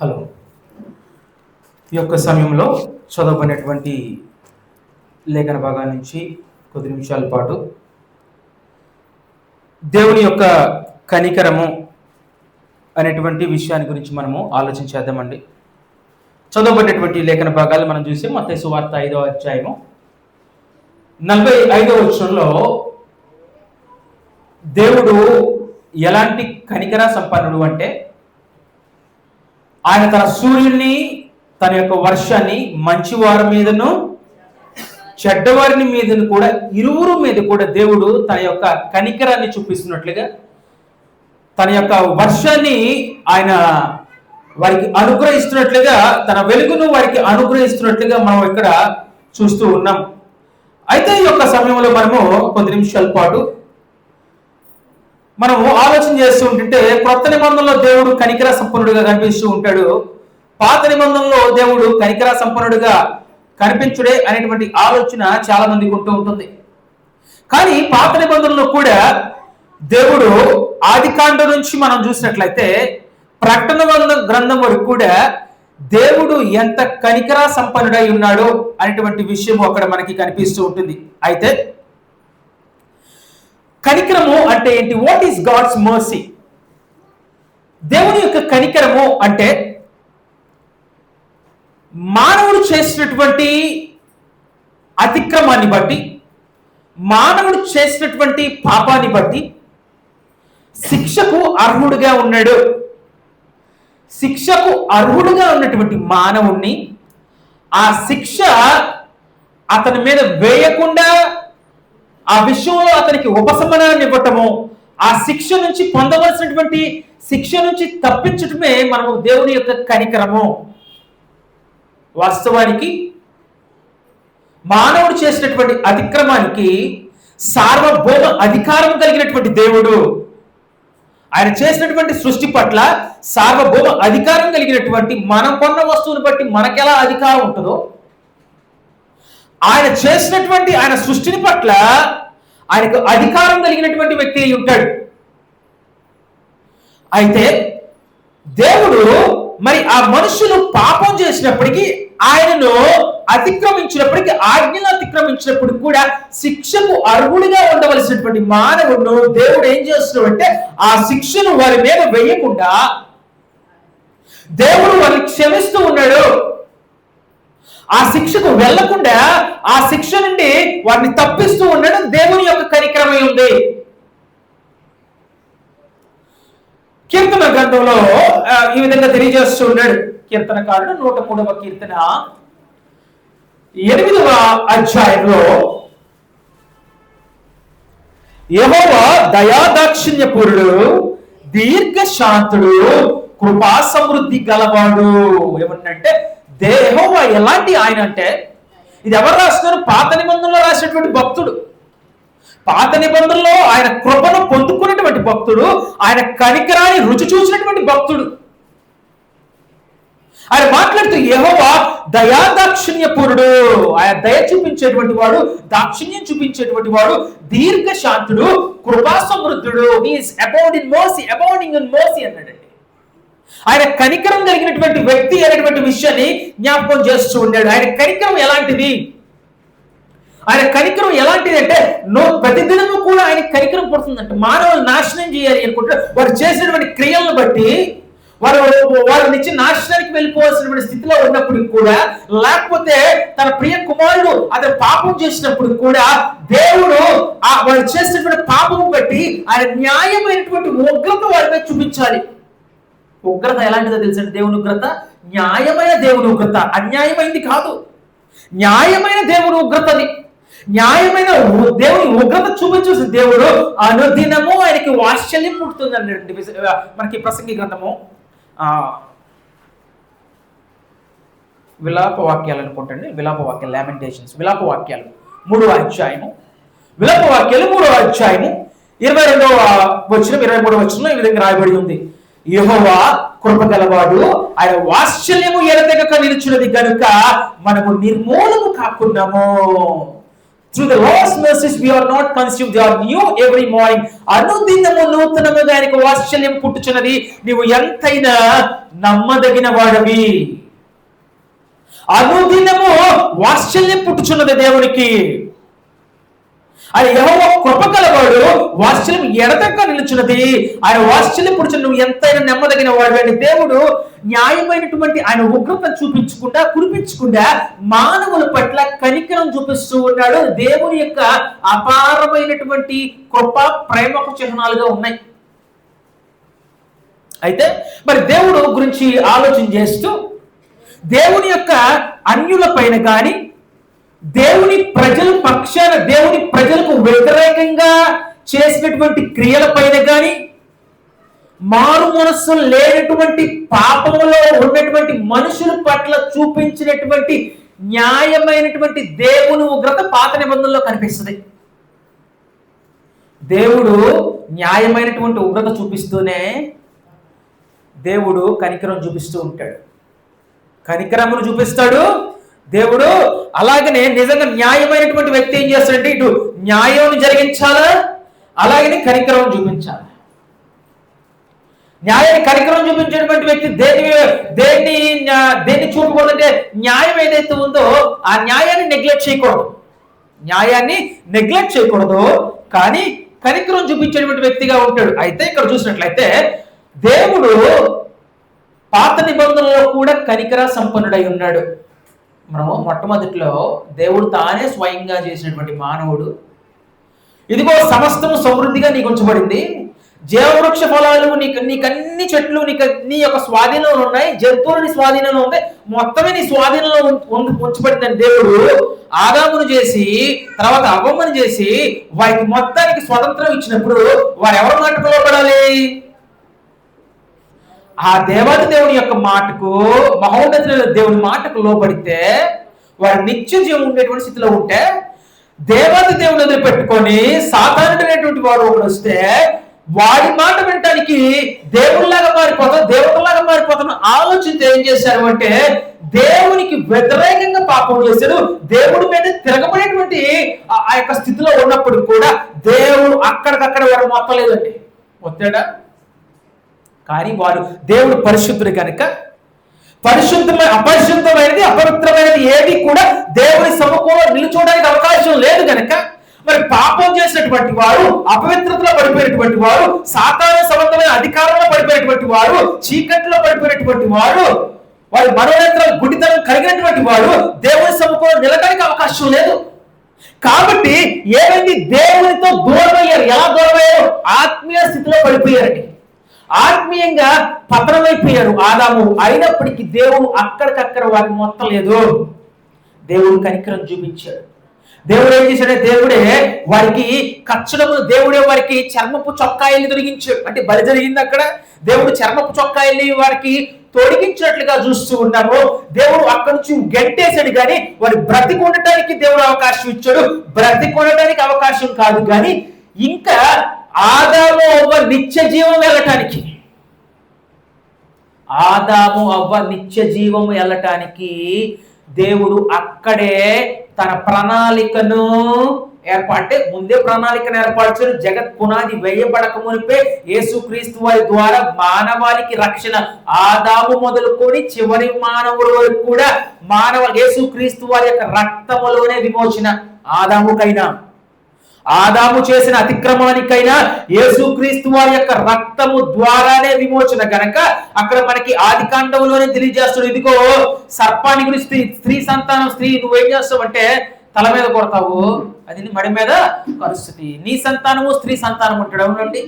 Hello. ఈ యొక్క సమయంలో చదవబడినటువంటి లేఖన భాగాల నుంచి కొద్ది నిమిషాల పాటు దేవుని యొక్క కనికరము అనేటువంటి విషయాన్ని గురించి మనము ఆలోచించేద్దామండి. చదవబడినటువంటి లేఖన భాగాలు మనం చూసి మత్తయి సువార్త 5వ అధ్యాయము 45వ వచనంలో దేవుడు ఎలాంటి కనికర సంపన్నుడు అంటే ఆయన తన సూర్యుడిని, తన యొక్క వర్షాన్ని మంచివారి మీదను చెడ్డవారిని మీదను కూడా ఇరువురు మీద కూడా దేవుడు తన యొక్క కనికరాన్ని చూపిస్తున్నట్లుగా, తన యొక్క వర్షాన్ని ఆయన వారికి అనుగ్రహిస్తున్నట్లుగా, తన వెలుగును వారికి అనుగ్రహిస్తున్నట్లుగా మనం ఇక్కడ చూస్తూ ఉన్నాం. అయితే ఈ యొక్క సమయంలో మనము కొద్ది నిమిషాల పాటు మనము ఆలోచన చేస్తూ ఉంటుంటే కొత్త నిబంధనలో దేవుడు కనికర సంపన్నుడిగా కనిపిస్తూ ఉంటాడు, పాత నిబంధనలో దేవుడు కనికర సంపన్నుడిగా కనిపించుడే అనేటువంటి ఆలోచన చాలా మందికి ఉంటూ ఉంటుంది. కానీ పాత నిబంధనలో కూడా దేవుడు ఆదికాండం నుంచి మనం చూసినట్లయితే ప్రకటన గ్రంథం వరకు కూడా దేవుడు ఎంత కనికర సంపన్నుడై ఉన్నాడో అనేటువంటి విషయం అక్కడ మనకి కనిపిస్తూ ఉంటుంది. అయితే కనికరము అంటే ఏంటి? What is God's mercy? దేవుని యొక్క కనికరము అంటే మానవుడు చేసినటువంటి అతిక్రమాన్ని బట్టి, మానవుడు చేసినటువంటి పాపాన్ని బట్టి శిక్షకు అర్హుడుగా ఉన్నాడు. శిక్షకు అర్హుడుగా ఉన్నటువంటి మానవుణ్ణి ఆ శిక్ష అతని మీద వేయకుండా ఆ విషయంలో అతనికి ఉపశమనాన్ని ఇవ్వటము, ఆ శిక్ష నుంచి పొందవలసినటువంటి శిక్ష నుంచి తప్పించటమే మనము దేవుని యొక్క కనికరము. వాస్తవానికి మానవుడు చేసినటువంటి అతిక్రమానికి సార్వభౌమ అధికారం కలిగినటువంటి దేవుడు, ఆయన చేసినటువంటి సృష్టి పట్ల సార్వభౌమ అధికారం కలిగినటువంటి, మనం కొన్న వస్తువుని బట్టి మనకెలా అధికారం ఉంటుందో ఆయన చేసినటువంటి ఆయన సృష్టిని పట్ల ఆయనకు అధికారం కలిగినటువంటి వ్యక్తి అయి ఉంటాడు. అయితే దేవుడు మరి ఆ మనుషులు పాపం చేసినప్పటికీ, ఆయనను అతిక్రమించినప్పటికీ, ఆజ్ఞలు అతిక్రమించినప్పటికీ కూడా శిక్షకు అర్హుడిగా ఉండవలసినటువంటి మానవుడు దేవుడు ఏం చేస్తున్నాడంటే ఆ శిక్షను వారి మీద వేయకుండా దేవుడు వారిని క్షమిస్తూ ఉన్నాడు. ఆ శిక్షకు వెళ్లకుండా ఆ శిక్ష నుండి వారిని తప్పిస్తూ ఉండడం దేవుని యొక్క కనికరమై ఉంది. కీర్తన గ్రంథంలో ఈ విధంగా తెలియజేస్తూ ఉన్నాడు. కీర్తనకారుడు 103వ కీర్తన 8వ అధ్యాయంలో యెహోవా దయాదాక్షిణ్యపూరుడు, దీర్ఘశాంతుడు, కృపా సమృద్ధి గలవాడు. ఏమంటే యెహోవా ఎలాంటి ఆయన అంటే, ఇది ఎవరు రాస్తున్నారు? పాత నిబంధనలో రాసినటువంటి భక్తుడు, పాత నిబంధనలో ఆయన కృపను పొందుకున్నటువంటి భక్తుడు, ఆయన కనికరాన్ని రుచి చూసినటువంటి భక్తుడు. ఆయన మాట్లాడుతూ యెహోవా దయాదాక్షిణ్యపూరుడు, ఆయన దయ చూపించేటువంటి వాడు, దాక్షిణ్యం చూపించేటువంటి వాడు, దీర్ఘశాంతుడు, కృపా సమృద్ధుడు. He is abounding in mercy, abounding in mercy అన్నాడండి. ఆయన కనికరం కలిగినటువంటి వ్యక్తి అనేటువంటి విషయాన్ని జ్ఞాపకం చేస్తూ ఉన్నాడు. ఆయన కనికరం ఎలాంటిది? ఆయన కనికరం ఎలాంటిది అంటే ప్రతిదినము కూడా ఆయన కనికరం పడుతుందంట. మానవులు నాశనం చేయాలి అనుకుంటే వారు చేసినటువంటి క్రియలను బట్టి వారి నుంచి నాశనానికి వెళ్ళిపోవాల్సినటువంటి స్థితిలో ఉన్నప్పుడు కూడా, లేకపోతే తన ప్రియ కుమారుడు అతను పాపం చేసినప్పుడు కూడా దేవుడు వారు చేసినటువంటి పాపం బట్టి ఆయన న్యాయమైనటువంటి ఉగ్రత వారి మీద చూపించాలి. ఉగ్రత ఎలాంటిదో తెలుసండి? దేవుని ఉగ్రత న్యాయమైన దేవుని ఉగ్రత, అన్యాయమైంది కాదు. న్యాయమైన దేవుని ఉగ్రతది. న్యాయమైన దేవుని ఉగ్రత చూపించేసి దేవుడు అనుదినము ఆయనకి వాత్సల్యం పుడుతుంది అన్నట్టు మనకి ప్రసంగి గ్రంథము విలాప వాక్యాలు అనుకుంటండి. విలాప వాక్యాలు, లామెంటేషన్స్, విలాప వాక్యాలు 3వ అధ్యాయము, విలాప వాక్యాలు 3వ అధ్యాయము 22వ వచనం 23వ వచనంలో ఈ విధంగా రాయబడి ఉంది. యెహోవా కృప గలవాడు, ఆయన వాత్సల్యము ఎడతెగక నిలుచున్నది గనుక మనము నిర్మూలము కాకున్నాము. Through the Lord's mercies we are not consumed, they are new every morning. అనుదినము నూతనముగా ఆయనకు వాత్సల్యం పుట్టుచున్నది. నీవు ఎంతైనా నమ్మదగిన వాడవి. అనుదినము వాత్సల్యం పుట్టుచున్నది దేవునికి. ఆయన యెహోవా కృప గలవాడు, వాత్సల్యం ఎడతెగక నిలుచున్నది. ఆయన వాత్సల్యం పుట్టుచున్న నువ్వు ఎంతైనా నమ్మదగిన వాడు అని దేవుడు న్యాయమైనటువంటి ఆయన ఉగ్రతను చూపించకుండా, కురిపించకుండా మానవుల పట్ల కనికరం చూపిస్తూ ఉన్నాడు. దేవుని యొక్క అపారమైనటువంటి కృప, ప్రేమకు చిహ్నాలుగా ఉన్నాయి. అయితే మరి దేవుడు గురించి ఆలోచన చేస్తూ దేవుని యొక్క అన్యుల పైన కానీ, దేవుని ప్రజల పక్షాన దేవుని ప్రజలకు వ్యతిరేకంగా చేసినటువంటి క్రియల పైన కానీ, మారు మనస్సు లేనటువంటి పాపములో ఉన్నటువంటి మనుషుల పట్ల చూపించినటువంటి న్యాయమైనటువంటి దేవుని ఉగ్రత పాత నిబంధనలో కనిపిస్తుంది. దేవుడు న్యాయమైనటువంటి ఉగ్రత చూపిస్తూనే దేవుడు కనికరం చూపిస్తూ ఉంటాడు. కనికరమును చూపిస్తాడు దేవుడు. అలాగనే నిజంగా న్యాయమైనటువంటి వ్యక్తి ఏం చేస్తాడంటే ఇటు న్యాయం జరిగించాలా, అలాగనే కనికరం చూపించాలి. న్యాయాన్ని కనికరం చూపించేటువంటి వ్యక్తి దేన్ని చూపకూడదంటే న్యాయం ఏదైతే ఉందో ఆ న్యాయాన్ని నెగ్లెక్ట్ చేయకూడదు. న్యాయాన్ని నెగ్లెక్ట్ చేయకూడదు, కానీ కనికరం చూపించేటువంటి వ్యక్తిగా ఉంటాడు. అయితే ఇక్కడ చూసినట్లయితే దేవుడు పాత నిబంధనలో కూడా కనికర సంపన్నుడై ఉన్నాడు. మనము మొట్టమొదటిలో దేవుడు తానే స్వయంగా చేసినటువంటి మానవుడు. ఇదిగో సమస్తము సమృద్ధిగా నీకు ఉంచబడింది, జీవవృక్ష ఫలాలు నీకన్ని చెట్లు నీ యొక్క స్వాధీనంలో ఉన్నాయి, జంతువులు నీ స్వాధీనంలో ఉంటాయి, మొత్తమే నీ స్వాధీనంలో ఉంచబడిందని దేవుడు ఆదామును చేసి తర్వాత అవ్వమ్మను చేసి వారికి మొత్తానికి స్వతంత్రం ఇచ్చినప్పుడు వారు ఎవరి మాటకు లోబడాలి? ఆ దేవాది దేవుని యొక్క మాటకు, మహోన్నతులైన దేవుని మాటకు లోబడితే వారు నిత్య జీవం ఉండేటువంటి స్థితిలో ఉంటే, దేవాది దేవుని వదిలిపెట్టుకొని సాధారణమైనటువంటి వాడు ఒకడు వస్తే వాడి మాట వినటానికి దేవుళ్ళలాగా మారిపోతాం, దేవతలాగా మారిపోతాం ఆలోచించి ఏం చేశారు అంటే దేవునికి వ్యతిరేకంగా పాపం చేశారు. దేవుడి మీద తిరగబడేటువంటి ఆ యొక్క స్థితిలో ఉన్నప్పుడు కూడా దేవుడు అక్కడికక్కడ వారు మొత్తలేదండి, మొత్తాడా? కానీ వారు దేవుడు పరిశుద్ధుడు కనుక అపరిశుద్ధమైనది అపవిత్రమైనది ఏది కూడా దేవుని సముఖంలో నిలుచోడానికి అవకాశం లేదు కనుక మరి పాపం చేసినటువంటి వారు, అపవిత్రతలో పడిపోయినటువంటి వారు, సాతాను సంబంధమైన అధికారంలో పడిపోయినటువంటి వారు, చీకట్లో పడిపోయినటువంటి వారు, వారి మనోనేత్రాలు గుడితనం కలిగినటువంటి వారు దేవుని సముఖంలో నిలడానికి అవకాశం లేదు. కాబట్టి ఏమైంది? దేవునితో దూరమయ్యారు. ఎలా దూరమయ్యారు? ఆత్మీయ స్థితిలో పడిపోయారండి, ఆత్మీయంగా పతనమైపోయారు ఆదాము. అయినప్పటికీ దేవుడు అక్కడికక్కడ వారిని మొత్తలేదు. దేవుడు కనికరం చూపించాడు. దేవుడు ఏం చేశాడంటే దేవుడే వారికి కచ్చడములు, దేవుడే వారికి చర్మపు చొక్కాయల్ని తొలగించాడు. అంటే బలి జరిగింది అక్కడ. దేవుడు చర్మపు చొక్కాయల్ని వారికి తొలగించినట్లుగా చూస్తూ ఉన్నాము. దేవుడు అక్కడి నుంచి గెంటేశాడు, కానీ వారు బ్రతికి ఉండటానికి దేవుడు అవకాశం ఇచ్చాడు. బ్రతికి ఉండటానికి అవకాశం కాదు, కానీ ఇంకా ఆదాము అవ్వ నిత్య జీవం వెళ్ళటానికి, ఆదాము అవ్వ నిత్య జీవం వెళ్ళటానికి దేవుడు అక్కడే తన ప్రణాళికను ఏర్పాటే ముందే ప్రణాళికను ఏర్పరచారు. జగత్ పునాది వేయబడక మునిపే యేసుక్రీస్తు వారి ద్వారా మానవాళికి రక్షణ, ఆదాము మొదలుకొని చివరి మానవుల వరకు కూడా యేసుక్రీస్తు వారి యొక్క రక్తములోనే విమోచన. ఆదాము చేసిన అతిక్రమానికైనా యేసుక్రీస్తు వారి యొక్క రక్తము ద్వారానే విమోచన గనక అక్కడ మనకి ఆదికాండంలోనే తెలియజేస్తాడు. ఇదిగో సర్పాన్ని గురించి, స్త్రీ సంతానం, స్త్రీ నువ్వేం చేస్తావు అంటే తల మీద కొడతావు, అది మడి మీద కరుస్తుంది. నీ సంతానము స్త్రీ సంతానం ఉంటాడు. అవునండి,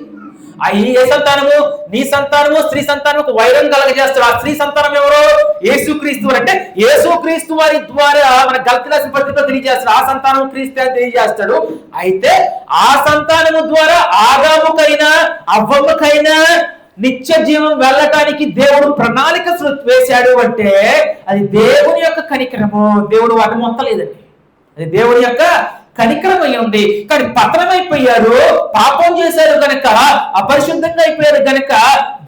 ఏ సంతానము? నీ సంతానము స్త్రీ సంతానము వైరం కలగజేస్తాడు. ఆ స్త్రీ సంతానం ఎవరు? యేసుక్రీస్తు వారు. అంటే యేసుక్రీస్తు వారి ద్వారా మన గలతీ రాసిన పత్రికలో తెలియజేస్తాడు. ఆ సంతానం క్రీస్తు అని తెలియజేస్తాడు. అయితే ఆ సంతానము ద్వారా ఆదాముకైనా అవ్వమ్మకైనా నిత్య జీవం వెళ్ళటానికి దేవుడు ప్రణాళిక వేశాడు. అంటే అది దేవుని యొక్క కనికరము. దేవుడు వాటిని మొత్తలేదండి, అది దేవుని యొక్క కనికరమై ఉంది. కానీ పతనమైపోయారు, పాపం చేశారు గనక, అపరిశుద్ధంగా అయిపోయారు గనక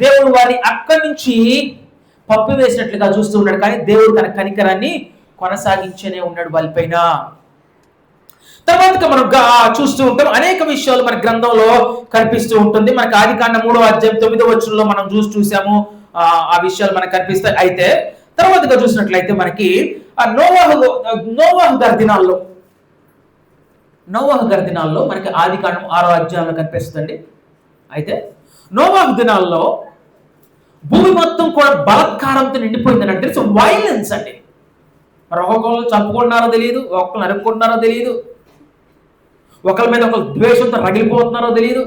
దేవుడు వారిని అక్కడి నుంచి పంపివేసినట్లుగా చూస్తూ ఉన్నాడు. కానీ దేవుడు తన కనికరాన్ని కొనసాగించనే ఉన్నాడు వాళ్ళపైన. తర్వాత మనం చూస్తూ ఉంటాం అనేక విషయాలు మన గ్రంథంలో కనిపిస్తూ ఉంటుంది. మనకి ఆదికాండం 3వ అధ్యాయం 9వ వచనంలో మనం చూసాము. ఆ విషయాలు మనకు కనిపిస్తాయి. అయితే తర్వాతగా చూసినట్లయితే మనకి నోవాహు గారి దినాల్లో మనకి ఆదికాండం 6వ అధ్యాయంలో కనిపిస్తుందండి. అయితే నోవాహు దినాల్లో భూమి మొత్తం కూడా బలత్కారంతో నిండిపోయిందని అంటే వైలెన్స్ అండి. మరి ఒక్కొక్కరు చంపుకుంటున్నారో తెలియదు, ఒక్కరు నరుక్కుంటున్నారో తెలియదు, ఒకరి మీద ఒకరు ద్వేషంతో రగిలిపోతున్నారో తెలియదు.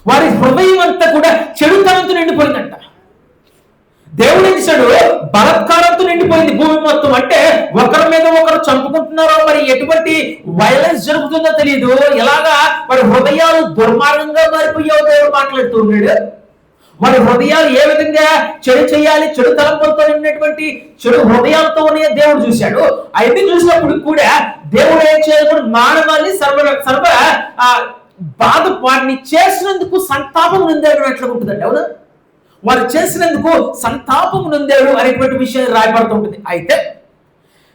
వారి హృదయం అంతా కూడా చెడుతనంతో నిండిపోయిందంట. దేవుడు ఏం చేశాడు? బలత్కారంతో నిండిపోయింది భూమి మొత్తం. అంటే ఒకరి మీద ఒకరు చంపుకుంటున్నారో, మరి ఎటువంటి వైలెన్స్ జరుగుతుందో తెలియదు. ఎలాగా వారి హృదయాలు దుర్మార్గంగా మారిపోయావు దేవుడు మాట్లాడుతూ ఉన్నాడు. వారి హృదయాలు ఏ విధంగా చెడు చేయాలి, చెడు తలంపులతో ఉన్నటువంటి చెడు హృదయాలతో దేవుడు చూశాడు. అయితే చూసినప్పుడు కూడా దేవుడు ఏం చేయాలి? మానవాన్ని సర్వ బాధ వారిని చేసినందుకు సంతాపం నొందాడు అట్లా ఉంటుందండి. అవునా? వారు చేసినందుకు సంతాపం నొందాడు అనేటువంటి విషయం రాయబడుతూ ఉంటుంది. అయితే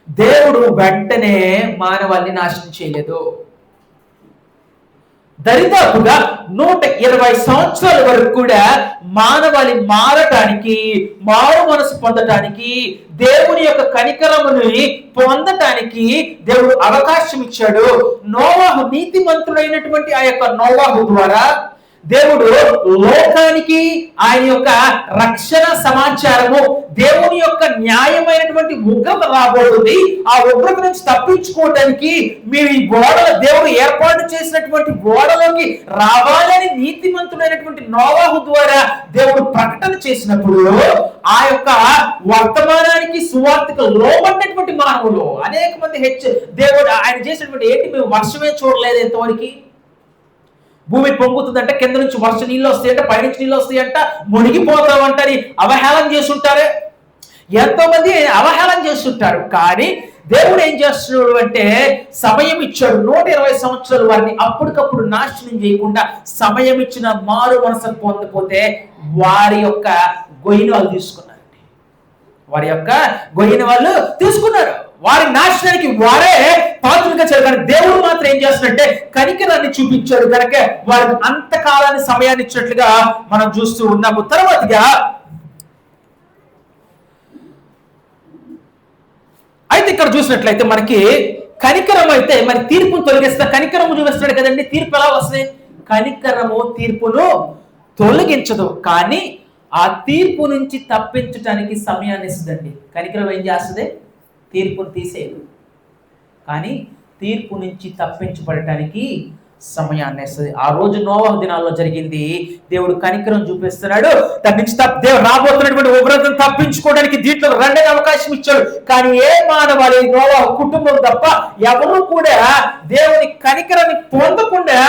దేవుడు వెంటనే మానవాన్ని నాశనం చేయలేదు. దరిదాపుగా 120 సంవత్సరాల వరకు కూడా మానవాళి మారటానికి, మారు మనసు పొందటానికి, దేవుని యొక్క కనికరముని పొందటానికి దేవుడు అవకాశం ఇచ్చాడు. నోవాహు నీతిమంతుడైనటువంటి ఆ యొక్క నోవాహు ద్వారా దేవుడు లోకానికి ఆయన యొక్క రక్షణ సమాచారము, దేవుని యొక్క న్యాయమైనటువంటి ఉగ్రత రాబోతుంది. ఆ ఉగ్రత నుంచి తప్పించుకోవడానికి మీరు ఈ ఓడల దేవుడు ఏర్పాటు చేసినటువంటి ఓడలోకి రావాలని నీతిమంతుడైనటువంటి నోవాహు ద్వారా దేవుడు ప్రకటన చేసినప్పుడు ఆ యొక్క వర్తమానానికి సువార్తకు లోబడినటువంటి మానవులు అనేక మంది దేవుడు ఆయన చేసినటువంటి ఏంటి? మేము వర్షమే చూడలేదు ఎంతవరకు. భూమి పొంగుతుందంటే కింద నుంచి వర్ష నీళ్ళు వస్తాయంట, పైనుంచి నీళ్ళు వస్తాయంట, మునిగిపోతామంటారు. అవహేళన చేస్తుంటారే, ఎంతో మంది అవహేళన చేస్తుంటారు. కానీ దేవుడు ఏం చేస్తున్నాడు అంటే సమయం ఇచ్చాడు. 120 సంవత్సరాలు వారిని అప్పటికప్పుడు నాశనం చేయకుండా సమయం ఇచ్చిన మారు మనసు పొందకపోతే వారి యొక్క గొయ్యిని వాళ్ళు తీసుకున్నారండి. వారి యొక్క గొయ్యిని వాళ్ళు తీసుకున్నారు. వారి నాశనానికి వారే పాత్రలుగా చేయాలి. కానీ దేవుడు మాత్రం ఏం చేస్తున్నట్టే కనికరాన్ని చూపించాడు కనుక వారికి అంతకాలాన్ని సమయాన్ని ఇచ్చినట్లుగా మనం చూస్తూ ఉన్నాము. తర్వాతగా అయితే ఇక్కడ చూసినట్లయితే మనకి కనికరం అయితే మరి తీర్పును తొలగిస్తా, కనికరము చూపిస్తున్నాడు కదండి. తీర్పు ఎలా వస్తుంది? కనికరము తీర్పును తొలగించదు, కానీ ఆ తీర్పు నుంచి తప్పించడానికి సమయాన్ని ఇస్తుందండి. కనికరం ఏం చేస్తుంది? తీర్పును తీసేయదు, కానీ తీర్పు నుంచి తప్పించబడటానికి సమయాన్ని ఇస్తుంది. ఆ రోజు నోవాహు దినాల్లో జరిగింది. దేవుడు కనికరం చూపిస్తున్నాడు. దాని నుంచి దేవుడు రాబోతున్నటువంటి ఉగ్రతను తప్పించుకోవడానికి దీంట్లో రెండనే అవకాశం ఇచ్చాడు. కానీ ఏ మానవాళి నోవాహు కుటుంబం తప్ప ఎవరు కూడా దేవుని కనికరాన్ని పొందకుండా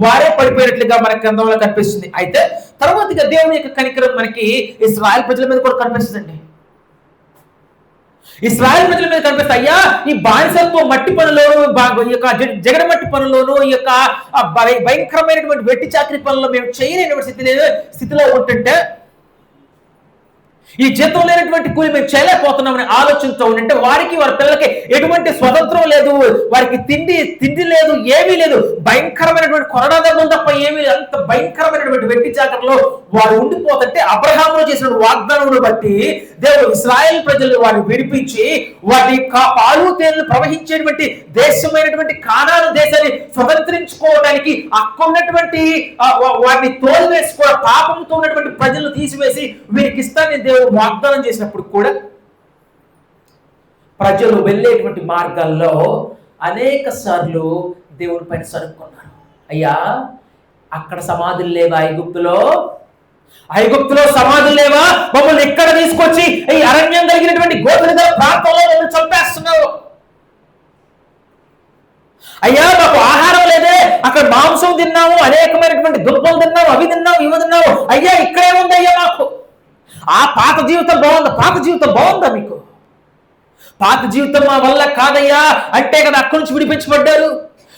వారే పడిపోయినట్లుగా మన గ్రంథంలో కనిపిస్తుంది. అయితే తర్వాతగా దేవుని యొక్క కనికరం మనకి ఇశ్రాయేలు ప్రజల మీద కూడా కనిపిస్తుందండి. ఇశ్రాయేలు ప్రజల మీద కనిపిస్తే అయ్యా ఈ బానిసత్వం మట్టి పనులోను, ఈ యొక్క జగడ మట్టి పనుల్లోను, ఈ యొక్క భయంకరమైనటువంటి వెట్టి చాకరీ పనుల్లో మేము చేయలేనటువంటి స్థితిలో ఉంటుంటే, ఈ జీతం లేనటువంటి కూలి మేము చేయలేకపోతున్నామని ఆలోచనతో ఉంటే వారికి వారి పిల్లలకి ఎటువంటి స్వతంత్రం లేదు, వారికి తిండి లేదు, ఏమీ లేదు, భయంకరమైనటువంటి కొరడాదం తప్ప ఏమీ లేదు. అంత భయంకరమైనటువంటి వెట్టి చాకరిలో వారు ఉండిపోతుంటే అబ్రహాములో చేసిన వాగ్దానమును బట్టి దేవుడు ఇశ్రాయేలు ప్రజలు వారిని విడిపించి వారి పాలు తేనెలు ప్రవహించేటువంటి దేశమైనటువంటి కానాను దేశాన్ని స్వతంత్రించుకోవడానికి అక్కడున్నటువంటి వారిని తోలివేసుకోవడం, పాపంతో ఉన్నటువంటి ప్రజలను తీసివేసి వీరికి ఇస్తానని దేవుడు వాగ్దానం చేసినప్పుడు కూడా ప్రజలు వెళ్ళేటువంటి మార్గాల్లో అనేక సార్లు దేవుని పైన సరుక్కున్నారు. అయ్యా అక్కడ సమాధులు లేవా? ఐగుప్తులో సమాధులు లేవా? మమ్మల్ని ఎక్కడ తీసుకొచ్చి ఈ అరణ్యం కలిగినటువంటి గోత్రిక ప్రాంతంలో మమ్మల్ని చంపేస్తున్నారు. అయ్యా మాకు ఆహారం లేదే, అక్కడ మాంసం తిన్నాము, అనేకమైనటువంటి దుంపలు తిన్నాము, అవి తిన్నాము, ఇవి తిన్నాము. అయ్యా ఇక్కడేముంది అయ్యా మాకు? ఆ పాత జీవితం బాగుందా? పాత జీవితం బాగుందా మీకు? పాత జీవితం మా వల్ల కాదయ్యా అంటే కదా అక్కడి నుంచి విడిపించబడ్డారు.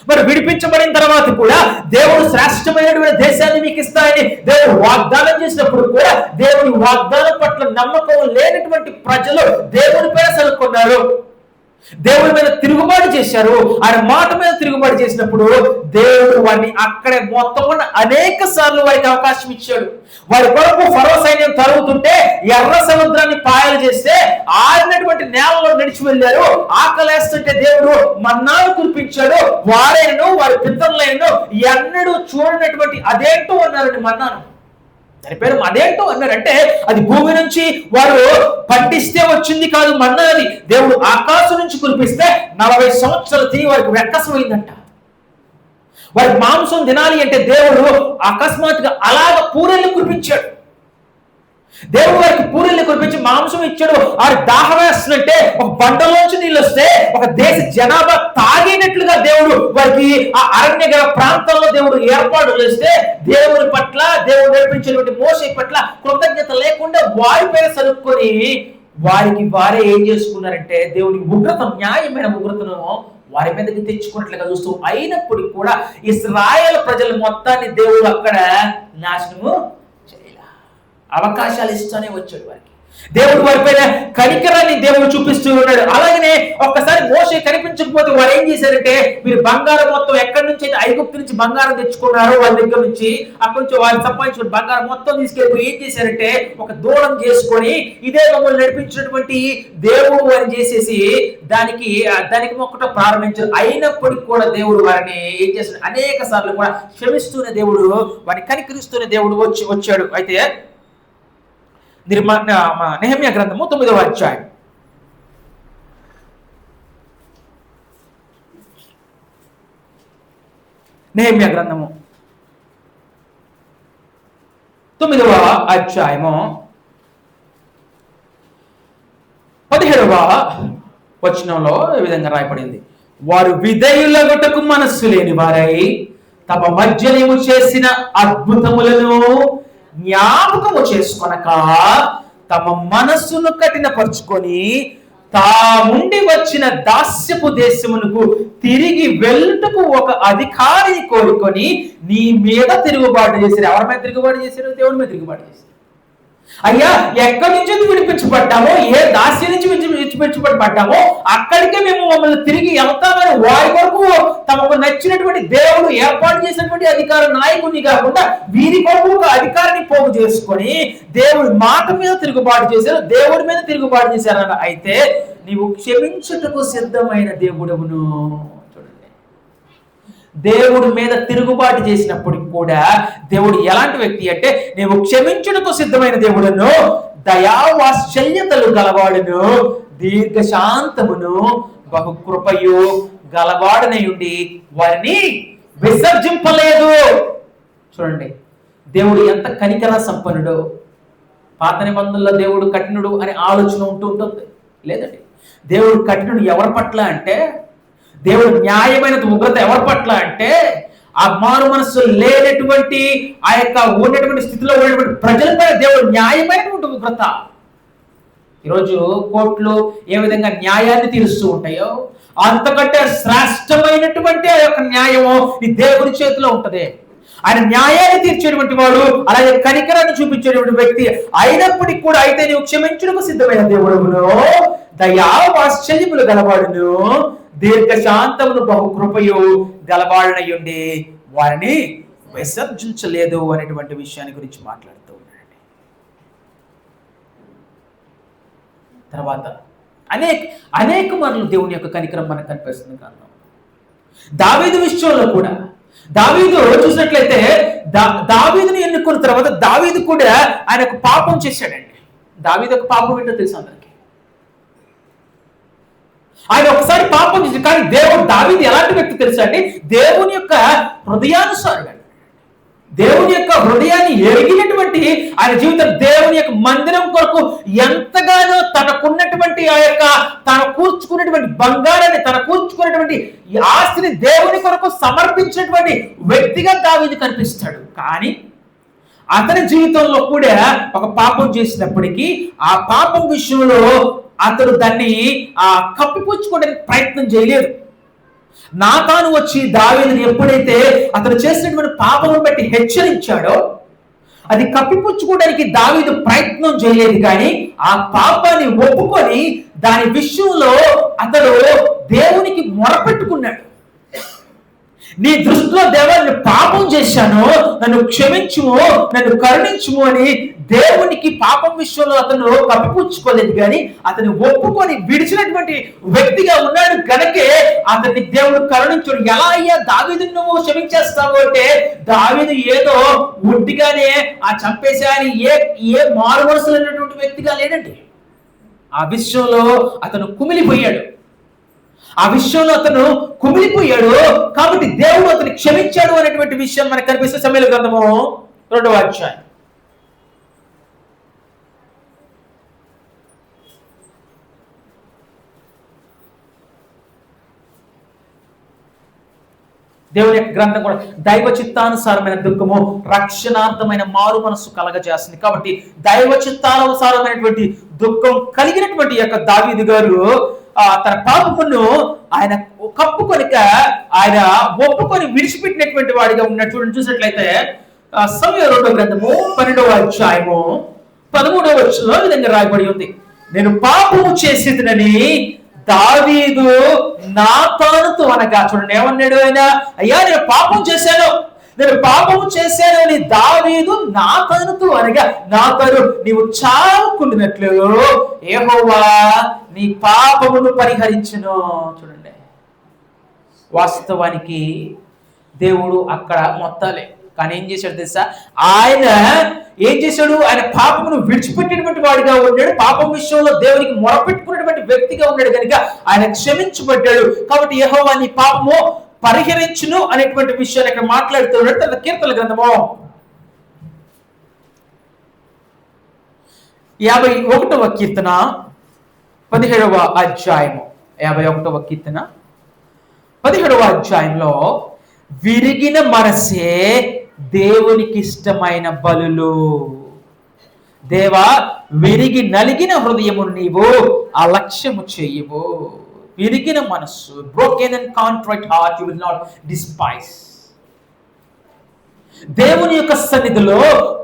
మరి విడిపించబడిన తర్వాత కూడా దేవుడు శ్రేష్టమైనటువంటి దేశాన్ని మీకు ఇస్తాయని దేవుడు వాగ్దానం చేసినప్పుడు కూడా దేవుని వాగ్దానం పట్ల నమ్మకం లేనటువంటి ప్రజలు దేవుని పేర సరుకున్నారు. దేవుడి మీద తిరుగుబాటు చేశారు. ఆయన మాట మీద తిరుగుబాటు చేసినప్పుడు దేవుడు వారిని అక్కడే మొత్తం అనేక సార్లు వారికి అవకాశం ఇచ్చాడు. వారి కొరకు ఫరో సైన్యం తరుగుతుంటే ఎర్ర సముద్రాన్ని పాయలు చేస్తే ఆరినటువంటి నేలలో నడిచి వెళ్ళారు. ఆకలేస్తుంటే దేవుడు మన్నాను కురిపించాడు. వారైనను వారి పితరులైనను ఎన్నడూ చూడనటువంటి అదేంటో అన్నారండి మన్నాను. దాని పేరు అదేంటో అన్నారంటే అది భూమి నుంచి వారు పండిస్తే వచ్చింది కాదు మన్నా. అది దేవుడు ఆకాశం నుంచి కురిపిస్తే 40 సంవత్సరాలు తిని వారికి వెక్కసమైందంట. వారికి మాంసం తినాలి అంటే దేవుడు అకస్మాత్తుగా అలాగ పూరెల్ని కురిపించాడు. దేవుడు వారికి పూరెల్ని కురిపించి మాంసం ఇచ్చాడు. వారి దాహం వేస్తున్నట్టే ఒక బండలోంచి నీళ్ళు వస్తే ఒక దేశ జనాభా తాగినట్లుగా దేవుడు వారికి ఆ అరణ్య ప్రాంతంలో దేవుడు ఏర్పాటు చేస్తే దేవుడి పట్ల దేవుడు నేర్పించినటువంటి మోషే పట్ల కృతజ్ఞత లేకుండా వారి పేరు సరుక్కొని వారికి వారే ఏం చేసుకున్నారంటే దేవునికి ఉగ్రత, న్యాయమైన ఉగ్రతను వారి మీదకి తెచ్చుకున్నట్లుగా చూస్తూ అయినప్పటికీ కూడా ఇశ్రాయేలు ప్రజల మొత్తాన్ని దేవుడు అక్కడ నాశనము చేయలే. అవకాశాలు ఇస్తూనే వచ్చాడు వారికి. దేవుడు వారిపైన కనికరాన్ని దేవుడు చూపిస్తూ ఉన్నాడు. అలాగనే ఒక్కసారి మోషే కనిపించకపోతే వారు ఏం చేశారంటే మీరు బంగారం మొత్తం ఎక్కడి నుంచి అయితే ఐగుప్తు నుంచి బంగారం తెచ్చుకున్నారో వాళ్ళ దగ్గర నుంచి అక్కడి నుంచి వారు సంపాదించిన బంగారం మొత్తం తీసుకెళ్ళి ఏం చేశారంటే ఒక దూడం చేసుకొని ఇదే మమ్మల్ని నడిపించినటువంటి దేవుడు అని చేసేసి దానికి మొక్కట ప్రారంభించారు. అయినప్పటికీ కూడా దేవుడు వారిని ఏం చేశాడు, అనేక సార్లు కూడా క్షమిస్తూనే దేవుడు వారిని కనికరిస్తూనే దేవుడు వచ్చాడు. అయితే నెహెమ్యా గ్రంథము 9వ అధ్యాయం. నెహెమ్యా గ్రంథము 9వ అధ్యాయము 17వ వచనంలో ఈ విధంగా రాయబడింది. వారు విధేయులగుటకు మనస్సు లేని వారై తమ మధ్యనేము చేసిన అద్భుతములను జ్ఞాపకము చేసుకొనక తమ మనస్సును కఠినపరుచుకొని తాముండి వచ్చిన దాస్యపు దేశమునకు తిరిగి వెళ్ళుటకు ఒక అధికారిని కోరుకొని నీ మీద తిరుగుబాటు చేశారు. ఎవరి మీద తిరుగుబాటు చేశారు? దేవుడి మీద తిరుగుబాటు చేశారు. అయ్యా, ఎక్కడి నుంచి విడిపించబడ్డామో, ఏ దాస్యం నుంచి విడిపించబడ్డామో అక్కడికే మమ్మల్ని తిరిగి వెళ్తామని వారి కొరకు తమకు నచ్చినటువంటి దేవుడు ఏర్పాటు చేసినటువంటి అధికార నాయకుడిని కాకుండా వీరి కొరకు ఒక అధికారిని పోగు చేసుకొని దేవుడి మాట మీద తిరుగుబాటు చేశారు, దేవుడి మీద తిరుగుబాటు చేశారన్న. అయితే నీవు క్షమించుటకు సిద్ధమైన దేవుడవును. దేవుడి మీద తిరుగుబాటు చేసినప్పటికి కూడా దేవుడు ఎలాంటి వ్యక్తి అంటే నీవు క్షమించుటకు సిద్ధమైన దేవుడును, దయావాత్సల్యతలు గలవాడును, దీర్ఘశాంతమును, బహుకృపయు గలవాడనయుండి వారిని విసర్జింపలేదు. చూడండి దేవుడు ఎంత కనికర సంపన్నుడు. పాత నిబంధనలో దేవుడు కఠినుడు అనే ఆలోచన ఉంటుంది లేదండి. దేవుడు కఠినుడు ఎవరి పట్ల అంటే, దేవుడు న్యాయమైన ఉగ్రత ఎవరి పట్ల అంటే ఆ మారు మనస్సు లేనటువంటి ఆ యొక్క ఉన్నటువంటి స్థితిలో ఉన్నటువంటి ప్రజలపై దేవుడు న్యాయమైనటువంటి ఉగ్రత. ఈరోజు కోర్టులు ఏ విధంగా న్యాయాన్ని తీరుస్తూ ఉంటాయో అంతకంటే శ్రేష్టమైనటువంటి ఆ యొక్క న్యాయము ఈ దేవుని చేతిలో ఉంటది. ఆయన న్యాయాన్ని తీర్చేటువంటి వాడు, అలాగే కనికరాన్ని చూపించేటువంటి వ్యక్తి. అయినప్పటికీ కూడా అయితే నీవు క్షమించుటకు సిద్ధమైన దేవుడును, దయా వాత్సల్యములు గలవాడును, దీర్ఘశాంతమును బహుకృపయు గలవాడనయుండి వారిని విసర్జించలేదు అనేటువంటి విషయాన్ని గురించి మాట్లాడుతూ ఉన్నాడండి. తర్వాత అనేక మార్లు దేవుని యొక్క కనికరం మనకు కనిపిస్తుంది. కారణం దావీదు విషయంలో కూడా దావీదు చూసినట్లయితే దావీదుని ఎన్నుకున్న తర్వాత దావీదు కూడా ఆయన ఒక పాపం చేశాడండి. దావీదు ఒక పాపం ఏంటో తెలుసు అందరికి. ఆయన ఒకసారి పాపం చేసి, కానీ దేవుడు దావీదు ఎలాంటి వ్యక్తి తెలుసా అండి? దేవుని యొక్క హృదయానుసారుడు, దేవుని యొక్క హృదయాన్ని ఎరిగినటువంటి ఆయన జీవితం. దేవుని యొక్క మందిరం కొరకు ఎంతగానో తనకున్నటువంటి ఆ యొక్క తను కూర్చుకున్నటువంటి బంగారాన్ని, తన కూర్చుకున్నటువంటి ఆస్తిని దేవుని కొరకు సమర్పించినటువంటి వ్యక్తిగా దావీదు కనిపిస్తాడు. కానీ అతని జీవితంలో కూడా ఒక పాపం చేసినప్పటికీ ఆ పాపం విషయంలో అతడు దాన్ని కప్పిపుచ్చుకోవడానికి ప్రయత్నం చేయలేదు. నాతాను వచ్చి దావీదుని ఎప్పుడైతే అతను చేసినటువంటి పాపమును బట్టి హెచ్చరించాడో అది కప్పిపుచ్చుకోవడానికి దావీదు ప్రయత్నం చేయలేదు. కానీ ఆ పాపాన్ని ఒప్పుకొని దాని విషయంలో అతడు దేవునికి మొరపెట్టుకున్నాడు. నీ దృష్టిలో దేవాన్ని పాపం చేశాను, నన్ను క్షమించుము, నన్ను కరుణించుము అని దేవునికి పాపం విషయంలో అతను కప్పిపుచ్చుకోలేదు, కానీ అతను ఒప్పుకొని విడిచినటువంటి వ్యక్తిగా ఉన్నాడు కనుకే అతన్ని దేవుడు కరుణించాడు. ఎలా అయ్యా దావీదును నువ్వు క్షమించేస్తావు అంటే, దావీదు ఏదో ఒట్టిగానే చంపేశాని ఏ మారు మనసులైనటువంటి వ్యక్తిగా లేడండి. ఆ విషయంలో అతను కుమిలిపోయాడు, ఆ విషయంలో అతను కుమిలిపోయాడు. కాబట్టి దేవుడు అతను క్షమించాడు అనేటువంటి విషయం మనకు కనిపిస్తే సమూయేలు గ్రంథము 2వ అధ్యాయం. దేవుని యొక్క గ్రంథం కూడా దైవ చిత్తానుసారమైన దుఃఖము రక్షణార్థమైన మారు మనస్సు కలగజేస్తుంది. కాబట్టి దైవ చిత్తానుసారమైనటువంటి దుఃఖం కలిగినటువంటి యొక్క దావీదు గారు తన పాపమును ఆయన కప్పుకొనిక ఆయన ఒప్పుకొని విడిచిపెట్టినటువంటి వాడిగా ఉన్నటువంటి చూసినట్లయితే సమూయేలు 2వ గ్రంథము 12వ అధ్యాయము 13వ వచనంలో ఈ విధంగా రాయబడి ఉంది, నేను పాపము చేసేదనని దావీదు నాతానుతో అనగా. చూడండి ఏమన్నాడు ఆయన, అయ్యా నేను పాపం చేశాను అని దావీదు నాతానుతో అనగా, నాతాను నీవు చావుకున్నట్లు యెహోవా నీ పాపమును పరిహరించును. చూడండి వాస్తవానికి దేవుడు అక్కడ మొత్తాలే, కానీ ఏం చేశాడు తెలుసా, ఆయన ఏం చేశాడు, ఆయన పాపమును విడిచిపెట్టినటువంటి వాడిగా ఉన్నాడు. పాపం విషయంలో దేవునికి మొరపెట్టుకున్నటువంటి వ్యక్తిగా ఉన్నాడు కనుక ఆయన క్షమించబడ్డాడు. కాబట్టి యెహోవా నీ పాపము పరిహరించును అనేటువంటి విషయాన్ని ఇక్కడ మాట్లాడుతున్నాడు. తన కీర్తనల గ్రంథము 51వ కీర్తన 17వ అధ్యాయము 51వ కీర్తన 17వ అధ్యాయంలో, విరిగిన మనసే దేవునికి ఇష్టమైన బలులు. దేవా విరిగి నలిగిన హృదయము నీవు అలక్ష్యము చేయవు. విరిగిన మనస్సు, broken and contrite heart you will not despise. దేవుని యొక్క సన్నిధిలో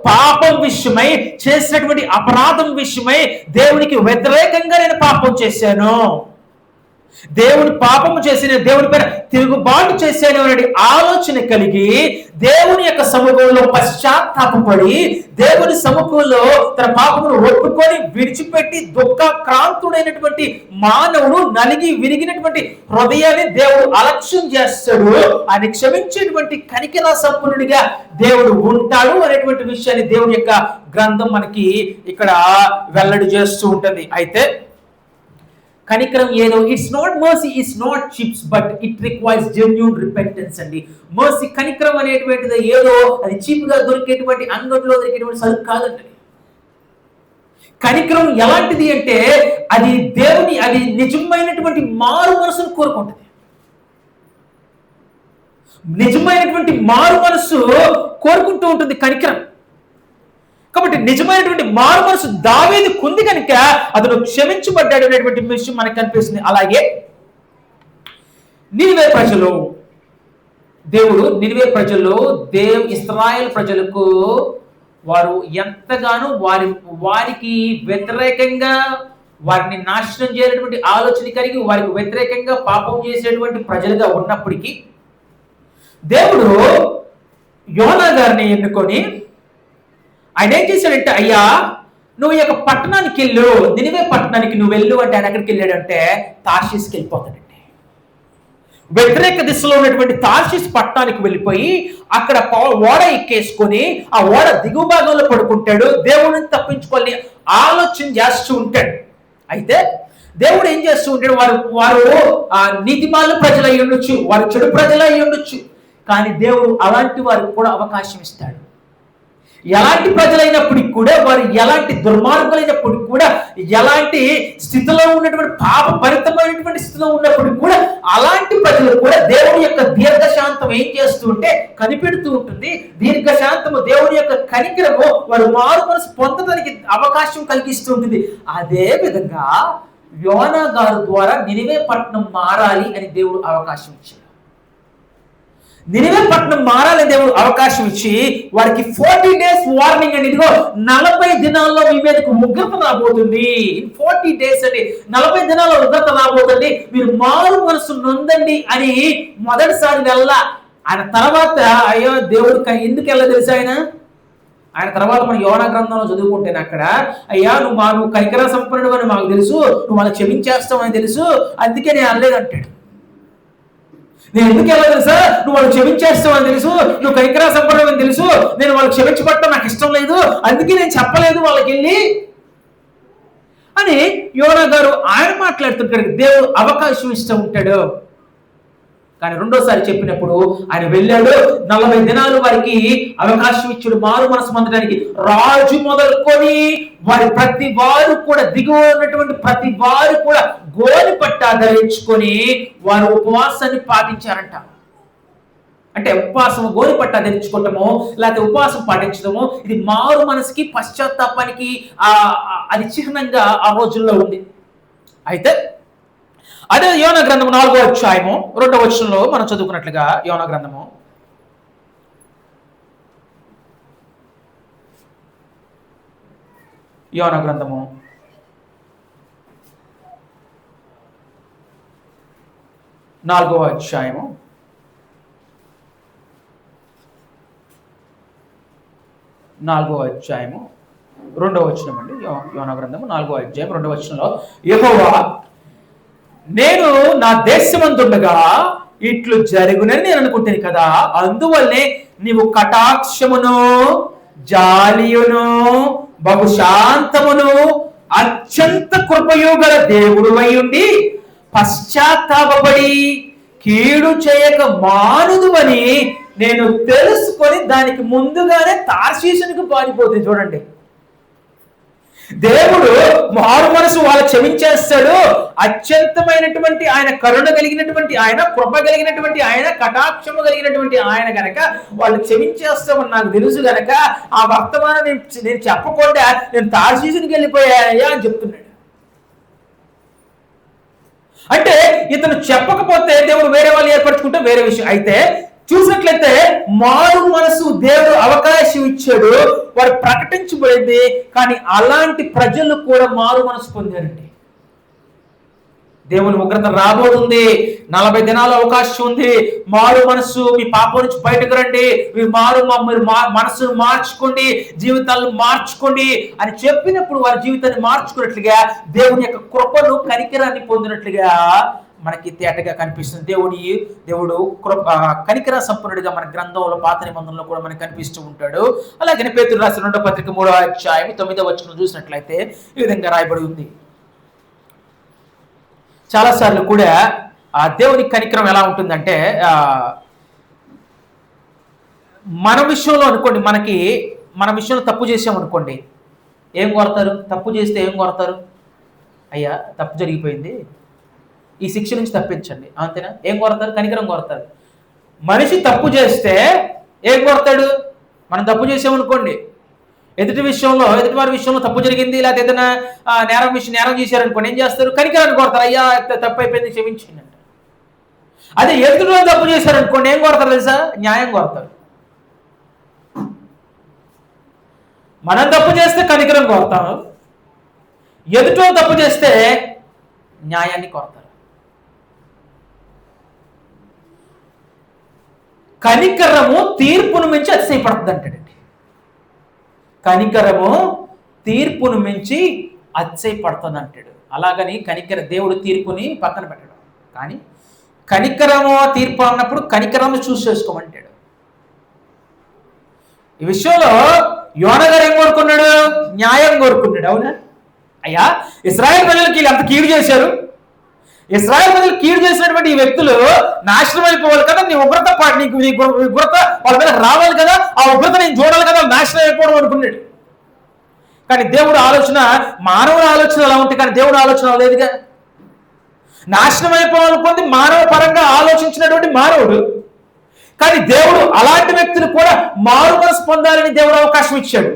పాపం విషయమై చేసినటువంటి అపరాధం విషయమై దేవునికి వ్యతిరేకంగా నేను పాపం చేశాను, దేవుని పాపము చేసిన దేవుని పైన తిరుగుబాటు చేశాను అనే ఆలోచన కలిగి దేవుని యొక్క సముఖంలో పశ్చాత్తాపడి దేవుని సముఖంలో తన పాపమును ఒప్పుకొని విడిచిపెట్టి దుఃఖక్రాంతుడైనటువంటి మానవుడు నలిగి విరిగినటువంటి హృదయాన్ని దేవుడు అలక్ష్యం చేస్తాడు. ఆయన క్షమించేటువంటి కనికర సంపన్నుడిగా దేవుడు ఉంటాడు అనేటువంటి విషయాన్ని దేవుని యొక్క గ్రంథం మనకి ఇక్కడ వెల్లడి చేస్తూ ఉంటుంది. అయితే కనికరం ఏదో, it's not mercy, it's not chips, but it requires genuine repentance అండి. మర్సీ కనికరం అనేటువంటిది ఏదో అది చీప్ గా దొరికేటువంటి అంగట్లో దొరికేటువంటి సరుకు కాదండి. కనికరం ఎలాంటిది అంటే అది నిజమైనటువంటి మారు మనసును కోరుకుంటుంది. నిజమైనటువంటి మారు మనస్సు కోరుకుంటూ ఉంటుంది కనికరం. కాబట్టి నిజమైనటువంటి మారు మనసు దావీదు కుంది కనుక అతను క్షమించబడ్డాడు అనేటువంటి విషయం మనకు కనిపిస్తుంది. అలాగే నినివే ప్రజలు ఇశ్రాయేలు ప్రజలకు వారు ఎంతగానో వారికి వ్యతిరేకంగా వారిని నాశనం చేసేటువంటి ఆలోచన కలిగి వారికి వ్యతిరేకంగా పాపం చేసేటువంటి ప్రజలుగా ఉన్నప్పటికీ దేవుడు యోనా గారిని ఎన్నుకొని ఆయన ఏం చేశాడంటే, అయ్యా నువ్వు ఈ యొక్క పట్టణానికి వెళ్ళు, నినివే పట్టణానికి నువ్వు వెళ్ళు అంటే ఆయన ఎక్కడికి వెళ్ళాడంటే తార్షీస్కి వెళ్ళిపోతాడండి. వ్యతిరేక దిశలో ఉన్నటువంటి తార్షీస్ పట్టణానికి వెళ్ళిపోయి అక్కడ ఓడ ఎక్కేసుకొని ఆ ఓడ దిగువ భాగంలో పడుకుంటాడు. దేవుడిని తప్పించుకోవాలని ఆలోచన చేస్తూ ఉంటాడు. అయితే దేవుడు ఏం చేస్తూ ఉంటాడు, వారు నీతిమాల ప్రజలు అయి ఉండొచ్చు, వారు చెడు ప్రజలు అయి ఉండొచ్చు, కానీ దేవుడు అలాంటి వారికి కూడా అవకాశం ఇస్తాడు. ఎలాంటి ప్రజలైనప్పటికీ కూడా వారు ఎలాంటి దుర్మార్గులైనప్పటికీ కూడా ఎలాంటి స్థితిలో ఉన్నటువంటి పాపభరితమైనటువంటి స్థితిలో ఉన్నప్పటికీ కూడా అలాంటి ప్రజలు కూడా దేవుని యొక్క దీర్ఘశాంతం ఏం చేస్తూ ఉంటే కనిపెడుతూ ఉంటుంది. దీర్ఘశాంతము దేవుని యొక్క కనికరము వారు మారు మనసు పొందడానికి అవకాశం కలిగిస్తూ ఉంటుంది. అదే విధంగా యోనా గారు ద్వారా నినివే పట్టణం మారాలి అని దేవుడు అవకాశం ఇచ్చాడు. నినివే పట్టణం మారాలని దేవుడు అవకాశం ఇచ్చి వారికి 40 days వార్నింగ్ అండి. ఇదిగో 40 దినాల్లో మీ మీదకు ఉగ్రత రాబోతుంది. 40 days అండి, 40 దినాల్లో ఉగ్రత రాబోతుంది, మీరు మారు మనసు నొందండి అని మొదటిసారి వెళ్ళ. ఆయన తర్వాత అయ్యో దేవుడు ఎందుకు వెళ్ళ తెలుసా ఆయన తర్వాత మన యోనా గ్రంథంలో చదువుకుంటేనే అక్కడ అయ్యా నువ్వు కనికర సంపన్నుడు అని మాకు తెలుసు, నువ్వు వాళ్ళని క్షమించేస్తావు అని తెలుసు, అందుకే నేను అనలేదంటాడు. నేను ఎందుకు వెళ్ళదు తెలుసా, నువ్వు వాళ్ళు క్షమించేస్తావు అని తెలుసు, నువ్వు కనికర సంపన్నుడు అని తెలుసు, నేను వాళ్ళు క్షమించబట్టడం నాకు ఇష్టం లేదు, అందుకే నేను చెప్పలేదు వాళ్ళకి వెళ్ళి అని యోనా గారు ఆయన మాట్లాడుతుంటాడు. దేవుడు అవకాశం ఇస్తూ ఉంటాడు. కానీ రెండోసారి చెప్పినప్పుడు ఆయన వెళ్ళాడు. 40 దినాలు వారికి అవకాశం ఇచ్చాడు మారు మనసు పొందడానికి. రాజు మొదలుకొని ప్రతి వారు కూడా దిగువ ఉన్నటువంటి ప్రతి వారు కూడా గోని పట్ట ధరించుకొని వారు ఉపవాసాన్ని పాటించారంట. అంటే ఉపవాసం గోని పట్ట ధరించుకోవటము లేకపోతే ఉపవాసం పాటించడము ఇది మారు మనసుకి పశ్చాత్తాపానికి అది చిహ్నంగా ఆ రోజుల్లో ఉంది. అయితే అదే యోనా గ్రంథము 4వ అధ్యాయము 2వ వచనంలో మనం చదువుకున్నట్లుగా యోనా గ్రంథము 4వ అధ్యాయము 2వ వచనం అండి. యోనా గ్రంథము 4వ అధ్యాయం 2వ వచనంలో యెహోవా నేను నా దేశమందుండగా ఇట్లు జరుగునని నేను అనుకుంటాను కదా, అందువల్లనే నీవు కటాక్షమును జాలియును బహుశాంతమును అత్యంత కృపయు గల దేవుడు అయి ఉండి పశ్చాత్తాపడి కీడు చేయక మానుదు అని నేను తెలుసుకొని దానికి ముందుగానే తార్షీషునికి పారిపోతుంది. చూడండి, దేవుడు మారు మనసు వాళ్ళు క్షమించేస్తాడు. అత్యంతమైనటువంటి ఆయన కరుణ కలిగినటువంటి ఆయన, కృప కలిగినటువంటి ఆయన, కటాక్షము కలిగినటువంటి ఆయన గనక వాళ్ళు క్షమించేస్తామని నాకు తెలుసు గనక ఆ వర్తమానం నేను చెప్పకుండా నేను తార్షీషునికి వెళ్ళిపోయాయా అని చెప్తున్నాడు. అంటే ఇతను చెప్పకపోతే దేవుడు వేరే వాళ్ళు ఏర్పరచుకుంటే వేరే విషయం. అయితే చూసినట్లయితే మారు మనసు దేవుడు అవకాశం ఇచ్చాడు, వారు ప్రకటించబడింది. కానీ అలాంటి ప్రజలు కూడా మారు మనసు పొందారండి. దేవుని ఉగ్రత రాబోతుంది, 40 దినాల అవకాశం ఉంది, మారు మనసు మీ పాపం నుంచి బయటకు రండి, మీరు మనసును మార్చుకోండి, జీవితాలను మార్చుకోండి అని చెప్పినప్పుడు వారి జీవితాన్ని మార్చుకున్నట్లుగా దేవుని యొక్క కృపను కనికరాన్ని పొందినట్లుగా మనకి తేటగా కనిపిస్తుంది. దేవుడు కనికర సంపన్నుడిగా మన గ్రంథంలో పాత నిబంధనలో కూడా మనకు కనిపిస్తూ ఉంటాడు. అలాగే పేతురు రాసిన 2వ పత్రిక 3వ అధ్యాయం 9వ వచనం చూసినట్లయితే ఈ విధంగా రాయబడి ఉంది. చాలాసార్లు కూడా ఆ దేవుని కనికరం ఎలా ఉంటుందంటే మన విషయంలో అనుకోండి, మన విషయంలో తప్పు చేసామనుకోండి, ఏం కోరతారు? తప్పు చేస్తే ఏం కోరతారు? అయ్యా తప్పు జరిగిపోయింది, ఈ శిక్ష నుంచి తప్పించండి, అంతేనా? ఏం కోరతారు? కనికరం కోరతారు. మనిషి తప్పు చేస్తే ఏం కోరతాడు? మనం తప్పు చేసామనుకోండి, ఎదుటి వారి విషయంలో తప్పు జరిగింది, లేకపోతే ఏదైనా నేరం చేశారనుకోండి, ఏం చేస్తారు? కనికరాన్ని కోరతారు. అయ్యా తప్పు అయిపోయింది, క్షమించండి అంటారు. అదే ఎదుటి వాళ్ళు తప్పు చేశారనుకోండి, ఏం కోరతారు తెలుసా? న్యాయం కోరతారు. మనం తప్పు చేస్తే కనికరం కోరతాము, ఎదుటి తప్పు చేస్తే న్యాయాన్ని కోరతారు. కనికరము తీర్పును మించి అతిశయపడుతుంది అంటాడండి. కనికరము తీర్పును మించి అతిశయపడుతుంది అంటాడు. అలాగని దేవుడు తీర్పుని పక్కన పెట్టడం, కానీ కనికరము తీర్పు అన్నప్పుడు కనికరము చూసి చేసుకోమంటాడు. ఈ విషయంలో యోనా గారు ఏం కోరుకున్నాడు? న్యాయం కోరుకున్నాడు. అవునా? అయ్యా ఇశ్రాయేలు ప్రజలకి వీళ్ళు అంత కీడు చేశారు, ఇశ్రాయేలు ప్రజలు కీడు చేసినటువంటి ఈ వ్యక్తులు నాశనం అయిపోవాలి కదా, నీ ఉగ్రత వాళ్ళ మీద రావాలి కదా, ఆ ఉగ్రత నేను చూడాలి కదా, నాశనం అయిపోవడం అనుకున్నాడు. కానీ దేవుడు ఆలోచన, మానవుల ఆలోచన అలా ఉంటుంది, కానీ దేవుడు ఆలోచన లేదుగా. నాశనం అయిపోవాలనుకుంది మానవ పరంగా ఆలోచించినటువంటి మానవుడు, కానీ దేవుడు అలాంటి వ్యక్తులు కూడా మారు మనసు పొందాలని దేవుడు అవకాశం ఇచ్చాడు.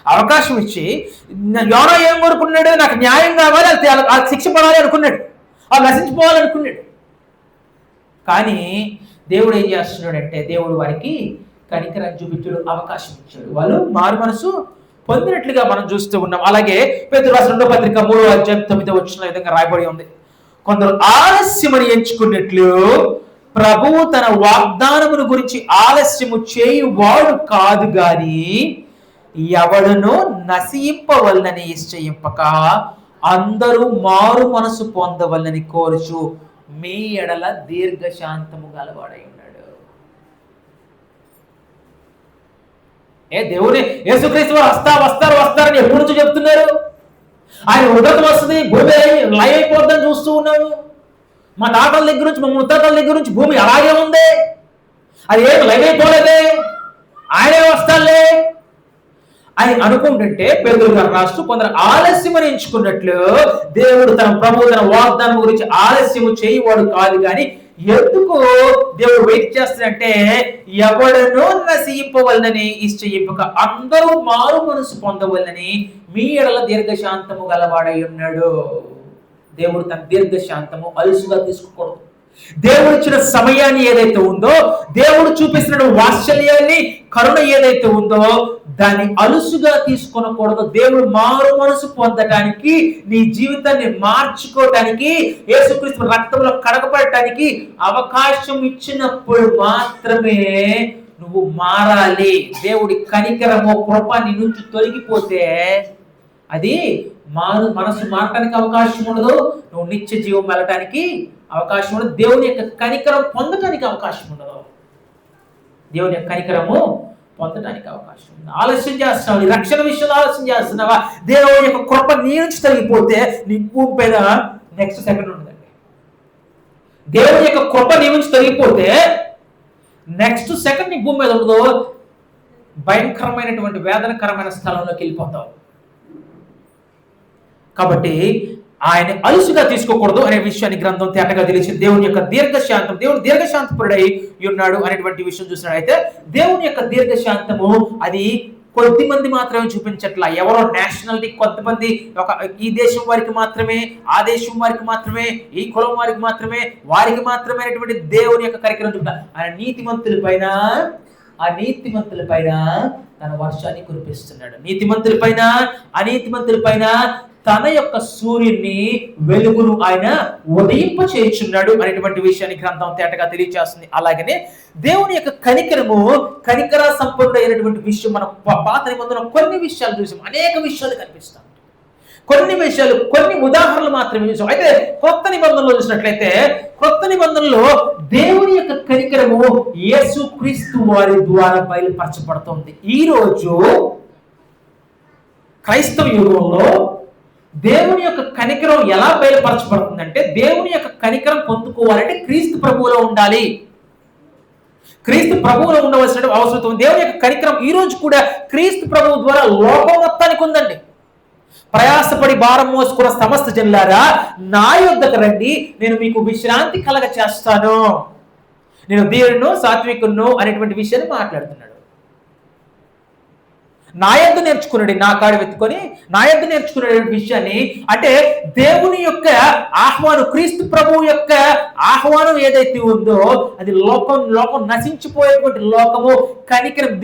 అవకాశం ఇచ్చి యోనా ఏం కోరుకున్నాడు? నాకు న్యాయం కావాలి, అది శిక్ష పడాలి అనుకున్నాడు, అది నశించిపోవాలనుకున్నాడు. కానీ దేవుడు ఏం చేస్తున్నాడంటే దేవుడు వారికి కనికరం చూపించడు, అవకాశం ఇచ్చాడు. వాళ్ళు మారు మనసు పొందినట్లుగా మనం చూస్తూ ఉన్నాం. అలాగే పేతురు రాసిన 2వ పత్రిక 3వ అధ్యాయం 9వ వచనం విధంగా రాయబడి ఉంది, కొందరు ఆలస్యమని ఎంచుకున్నట్లు ప్రభువు తన వాగ్దానమును గురించి ఆలస్యము చేయువాడు కాదు గాని ఎవడును నశింపవలనని నిశ్చయింపక అందరూ మారు మనసు పొందవలనని కోరుచు మీ ఎడల దీర్ఘశాంతము గలవాడై ఉన్నాడు. దేవుని యేసుక్రీస్తు వస్తారని ఎప్పటి నుంచి చెప్తున్నారు? ఆయన ఉగ్రత వస్తుంది, భూమి లయ అయిపోద్దని చూస్తూ ఉన్నాము. మా తాతల దగ్గర నుంచి, మా ముత్తాతల దగ్గర నుంచి భూమి అలాగే ఉంది, అది ఏమి లయ అయిపోలేదే, ఆయనే వస్తాలే అని అనుకుంటుంటే పేతురు గారు రాస్తూ కొందరు ఆలస్యమని ఎంచుకున్నట్లు దేవుడు తన ప్రభువు తన వాగ్దానం గురించి ఆలస్యము చేయవాడు కాదు కానీ ఎందుకు దేవుడు వెయిట్ చేస్తాడంటే ఎవడనో నశింపవలనని నిశ్చయింపక అందరూ మారు మనసు పొందవలనని మీ ఎడల దీర్ఘశాంతము గలవాడై ఉన్నాడు. దేవుడు తన దీర్ఘశాంతము అలుసుగా తీసుకోకూడదు. దేవుడు ఇచ్చిన సమయాన్ని ఏదైతే ఉందో, దేవుడు చూపిస్తున్న వాత్సల్యాన్ని, కరుణ ఏదైతే ఉందో దాన్ని అలుసుగా తీసుకొనకూడదు. దేవుడు మారు మనసు పొందటానికి, నీ జీవితాన్ని మార్చుకోవటానికి, యేసుక్రీస్తు రక్తంలో కడగబడటానికి అవకాశం ఇచ్చినప్పుడు మాత్రమే నువ్వు మారాలి. దేవుడి కనికరము, కృప నీ నుంచి తొలగిపోతే అది మనసు మారటానికి అవకాశం ఉండదు, నువ్వు నిత్య జీవం వెళ్ళటానికి అవకాశం ఉండదు, దేవుని యొక్క కనికరం పొందటానికి అవకాశం ఉండదు. దేవుని యొక్క కనికరము పొందడానికి అవకాశం ఉంది. ఆలస్యం చేస్తున్నావు, నీ రక్షణ విషయంలో ఆలస్యం చేస్తున్నావా? దేవుని యొక్క కృప నీ నుంచి తొలగిపోతే నీ భూమి పైన నెక్స్ట్ సెకండ్ ఉండదండి. దేవుని యొక్క కృప నీ నుంచి తొలగిపోతే నెక్స్ట్ సెకండ్ నీ భూమి మీద ఉండదు, భయంకరమైనటువంటి వేదనకరమైన స్థలంలోకి వెళ్ళిపోతావు. కాబట్టి ఆయన అలుసుగా తీసుకోకూడదు అనే విషయాన్ని గ్రంథం తేటగా తెలిసింది. దేవుని యొక్క దీర్ఘశాంతం, దేవుడు దీర్ఘశాంతపురుడై ఉన్నాడు అనేటువంటి విషయం చూసినట్లయితే దేవుని యొక్క దీర్ఘశాంతము అది కొద్ది మంది మాత్రమే చూపించట్లా. ఎవరో నేషనాలిటీ కొంతమంది, ఈ దేశం వారికి మాత్రమే, ఆ దేశం వారికి మాత్రమే, ఈ కులం వారికి మాత్రమే, వారికి మాత్రమే అనేటువంటి దేవుని యొక్క కరికరం చూపుతా. ఆయన నీతిమంతుల పైన తన వర్షాన్ని కురిపిస్తున్నాడు. నీతిమంతుల పైన, అనీతిమంతుల పైన తన యొక్క సూర్యుని వెలుగును ఆయన ఉదయింప చేయుచున్నాడు అనేటువంటి విషయాన్ని గ్రంథం తేటగా తెలియజేస్తుంది. అలాగనే దేవుని యొక్క కనికర సంపన్నుడైనటువంటి విషయం మనం పాత నిబంధనలో కొన్ని విషయాలు చూసాం, అనేక విషయాలు కనిపిస్తాం. కొన్ని ఉదాహరణలు మాత్రమే చూసాం. అయితే కొత్త నిబంధనలో చూసినట్లయితే, కొత్త నిబంధనలో దేవుని యొక్క కనికరము యేసుక్రీస్తు వారి ద్వారా బయలుపరచబడుతుంది. ఈరోజు క్రైస్తవ యుగంలో దేవుని యొక్క కనికరం ఎలా బయలుపరచబడుతుందంటే, దేవుని యొక్క కనికరం పొందుకోవాలంటే క్రీస్తు ప్రభువులో ఉండాలి. క్రీస్తు ప్రభువులో ఉండవలసిన అవసరం ఉంది. దేవుని యొక్క కనికరం ఈ రోజు కూడా క్రీస్తు ప్రభువు ద్వారా లోకం మొత్తానికి ఉందండి. ప్రయాసపడి భారం మోసుకున్న సమస్త జనులారా నా యొద్దకు రండి, నేను మీకు విశ్రాంతి కలగ చేస్తాను. నేను దీనును సాత్వికును అనేటువంటి విషయాన్ని మాట్లాడుతున్నాడు. నా యొద్ద నేర్చుకున్నాడు, నా కాడు వెతుకొని నా యొద్ద నేర్చుకునే విషయాన్ని, అంటే దేవుని యొక్క ఆహ్వానం, క్రీస్తు ప్రభువు యొక్క ఆహ్వానం ఏదైతే ఉందో అది లోకం నశించిపోయేటువంటి లోకము,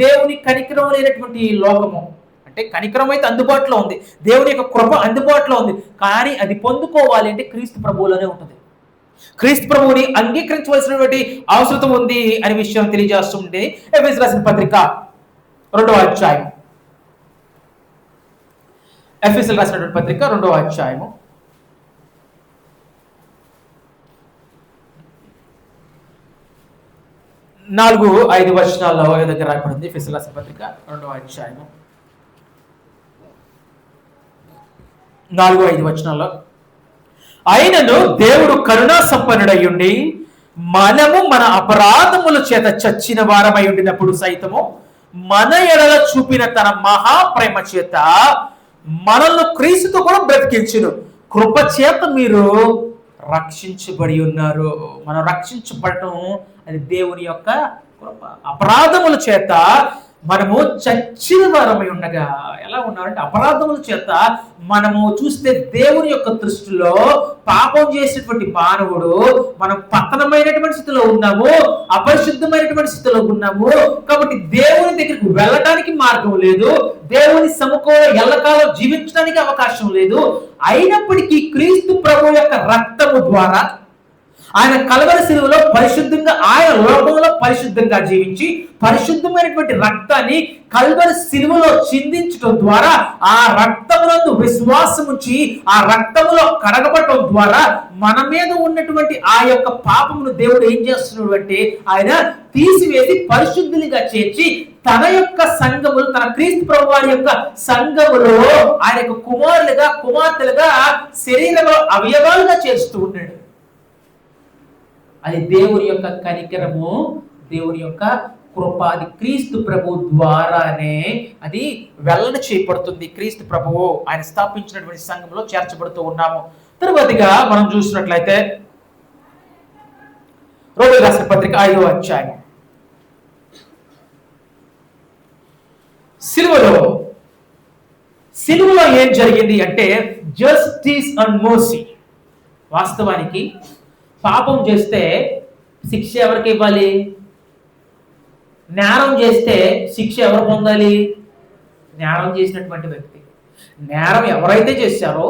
దేవుని కనికరం లేనటువంటి లోకము. అంటే కనికరం అయితే అందుబాటులో ఉంది, దేవుని యొక్క కృప అందుబాటులో ఉంది, కానీ అది పొందుకోవాలి అంటే క్రీస్తు ప్రభువులోనే ఉంటుంది. క్రీస్తు ప్రభువుని అంగీకరించవలసినటువంటి అవసరం ఉంది అనే విషయం తెలియజేస్తుంది. ఎఫెసీయులకు రాసిన పత్రిక 2వ అధ్యాయం, ఎఫెసీయులకు రాసినటువంటి పత్రిక 2వ అధ్యాయము 4-5 వచనాల్లో దగ్గర రాయబడింది. ఎఫెసీయులకు రాసిన పత్రిక 2వ అధ్యాయము 4-5 వచనాల్లో, అయినను దేవుడు కరుణా సంపన్నుడై ఉండి మనము మన అపరాధముల చేత చచ్చిన వారమై ఉండినప్పుడు సైతము మన ఎడల చూపిన తన మహాప్రేమ చేత మనల్ని క్రీస్తుతో కూడా బ్రతికించును. కృప చేత మీరు రక్షించబడి ఉన్నారు. మనం రక్షించబడటం అది దేవుని యొక్క కృప. అపరాధముల చేత మనము చచ్చిన వారమై ఉండగా ఎలా ఉన్నారంటే అపరాధముల చేత మనము చూస్తే దేవుని యొక్క దృష్టిలో పాపం చేసినటువంటి మానవుడు మనం పతనమైనటువంటి స్థితిలో ఉన్నాము, అపరిశుద్ధమైనటువంటి స్థితిలో ఉన్నాము. కాబట్టి దేవుని దగ్గరికి వెళ్ళడానికి మార్గం లేదు, దేవుని సముఖంలో ఎల్లకాలం జీవించడానికి అవకాశం లేదు. అయినప్పటికీ క్రీస్తు ప్రభు యొక్క రక్తము ద్వారా ఆయన కల్వరి శిలువలో పరిశుద్ధంగా, ఆయన లోకంలో పరిశుద్ధంగా జీవించి పరిశుద్ధమైనటువంటి రక్తాన్ని కల్వరి శిలువలో చిందించడం ద్వారా, ఆ రక్తమునందు విశ్వాసం ఉంచి ఆ రక్తములో కడగబడటం ద్వారా మన మీద ఉన్నటువంటి ఆ యొక్క పాపమును దేవుడు ఏం చేస్తున్నాడు అంటే ఆయన తీసివేసి పరిశుద్ధునిగా చేర్చి తన యొక్క సంఘములు, తన క్రీస్తు ప్రభు వారి యొక్క సంఘములో ఆయన యొక్క కుమారులుగా, కుమార్తెలుగా, శరీరంలో అవయవాలుగా చేస్తూ ఉన్నాడు. అది దేవుని యొక్క కనికరము, దేవుని యొక్క కృప. అది క్రీస్తు ప్రభు ద్వారానే అది వెల్లడ చేయబడుతుంది. క్రీస్తు ప్రభువు ఆయన స్థాపించినటువంటి సంఘంలో చేర్చబడుతూ ఉన్నాము. తరువాతిగా మనం చూసినట్లయితే రోమీయులకు రాసిన పత్రిక 5వ అధ్యాయం. సిలువలో ఏం జరిగింది అంటే జస్టిస్ అండ్ మర్సీ. వాస్తవానికి పాపం చేస్తే శిక్ష ఎవరికి ఇవ్వాలి? నేరం చేస్తే శిక్ష ఎవరు పొందాలి? నేరం చేసినటువంటి వ్యక్తి. నేరం ఎవరైతే చేశారో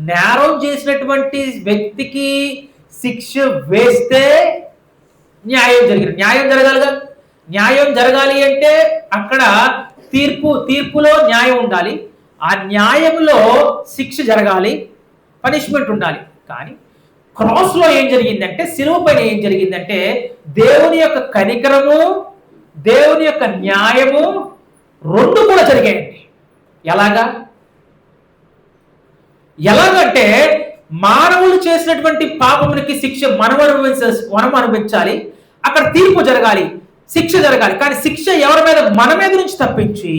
నేరం చేసినటువంటి వ్యక్తికి శిక్ష వేస్తే న్యాయం జరిగింది. న్యాయం జరగాలిగా. న్యాయం జరగాలి అంటే అక్కడ తీర్పులో న్యాయం ఉండాలి, ఆ న్యాయంలో శిక్ష జరగాలి, పనిష్మెంట్ ఉండాలి. కానీ క్రాస్లో ఏం జరిగిందంటే, శిలువ పైన ఏం జరిగిందంటే దేవుని యొక్క కనికరము, దేవుని యొక్క న్యాయము రెండు కూడా జరిగాయండి. ఎలాగంటే మానవులు చేసినటువంటి పాపమునికి శిక్ష మనం అనుభవించాలి, అక్కడ తీర్పు జరగాలి, శిక్ష జరగాలి. కానీ శిక్ష ఎవరి మీద? మన మీద నుంచి తప్పించి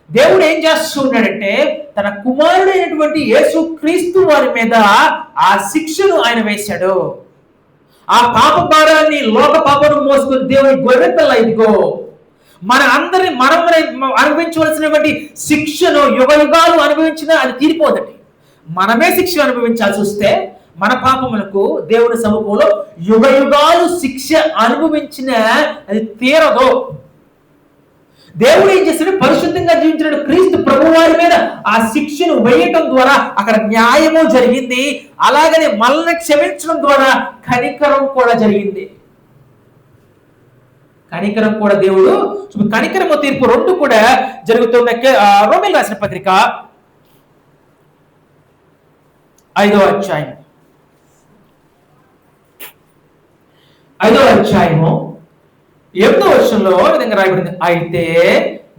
దేవుడు ఏం చేస్తున్నాడంటే తన కుమారుడైనటువంటి యేసు క్రీస్తు వారి మీద ఆ శిక్షను ఆయన వేశాడు. ఆ పాప భారాన్ని, లోక పాపను మోసుకుని దేవుని గొర్రెపిల్ల ఇదిగో మన అందరిని మనం అనుభవించవలసినటువంటి శిక్షను యుగాలు అనుభవించినా అది తీరిపోదండి. మనమే శిక్ష అనుభవించాల్సి వస్తే మన పాపములకు దేవుని సముఖంలో యుగాలు శిక్ష అనుభవించిన అది తీరదు. దేవుడు ఏం చేశాడు? పరిశుద్ధంగా జీవించిన క్రీస్తు ప్రభు వారి మీద ఆ శిక్షను వేయటం ద్వారా అక్కడ న్యాయము జరిగింది. అలాగనే మనల్ని క్షమించడం ద్వారా కనికరం కూడా జరిగింది. కనికరం కూడా దేవుడు, కనికరము తీర్పు రెండు కూడా జరుగుతున్న రోమీయులకు రాసిన పత్రిక 5వ అధ్యాయం 8వ వచనంలో విధంగా రాయబడింది, అయితే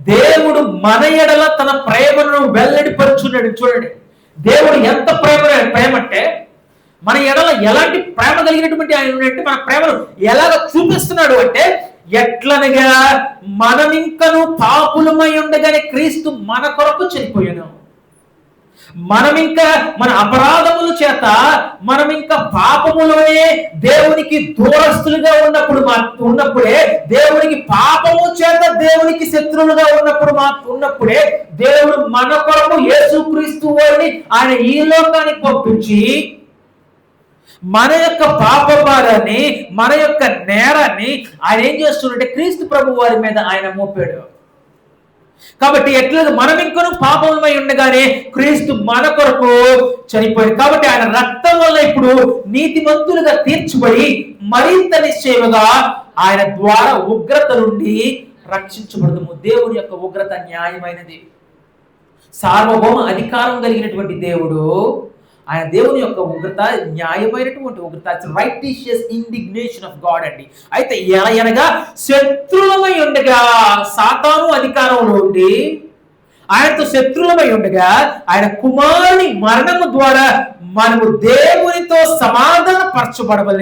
దేవుడు మన ఎడల తన ప్రేమను వెల్లడిపరుచున్నాడు. చూడండి, దేవుడు ఎంత ప్రేమ అంటే మన ఎడల ఎలాంటి ప్రేమ కలిగినటువంటి ఆయన ఉన్నట్టు మన ప్రేమను ఎలాగ చూపిస్తున్నాడు అంటే, ఎట్లనగా మనమింకను పాపులమై ఉండగానే క్రీస్తు మన కొరకు చనిపోయాను. మనమింకా మన అపరాధముల చేత మనమింకా పాపములోనే దేవునికి దూరస్తులుగా ఉన్నప్పుడే, దేవునికి పాపము చేత దేవునికి శత్రువులుగా ఉన్నప్పుడే దేవుడు మన కొరకు యేసుక్రీస్తు వారిని ఆయన ఈ లోకానికి పంపించి మన యొక్క పాప భారాన్ని, మన యొక్క నేరాన్ని ఆయన ఏం చేస్తున్నాడంటే క్రీస్తు ప్రభు వారి మీద ఆయన మోపాడు. కాబట్టి ఎట్లా మనం ఇంకొను పాపమై ఉండగానే క్రీస్తు మన కొరకు చనిపోయాడు. కాబట్టి ఆయన రక్తం వల్ల ఇప్పుడు నీతిమంతులుగా తీర్చబడి మరింత నిశ్చయముగా ఆయన ద్వారా ఉగ్రత నుండి రక్షించబడదు. దేవుని యొక్క ఉగ్రత న్యాయమైనది, సార్వభౌమ అధికారం కలిగినటువంటి దేవుడు. ఆయన దేవుని యొక్క ఉగ్రత న్యాయమైనటువంటి ఉగ్రత, రైటిషియస్ ఇండిగ్నేషన్ ఆఫ్ గాడ్ అండి. అయితే అనగా శత్రులమై ఉండగా సాతాను అధికారంలో ఉండి ఆయనతో శత్రులమై ఉండగా ఆయన కుమారుని మరణము ద్వారా మనము దేవునితో సమాధానపరచబడిన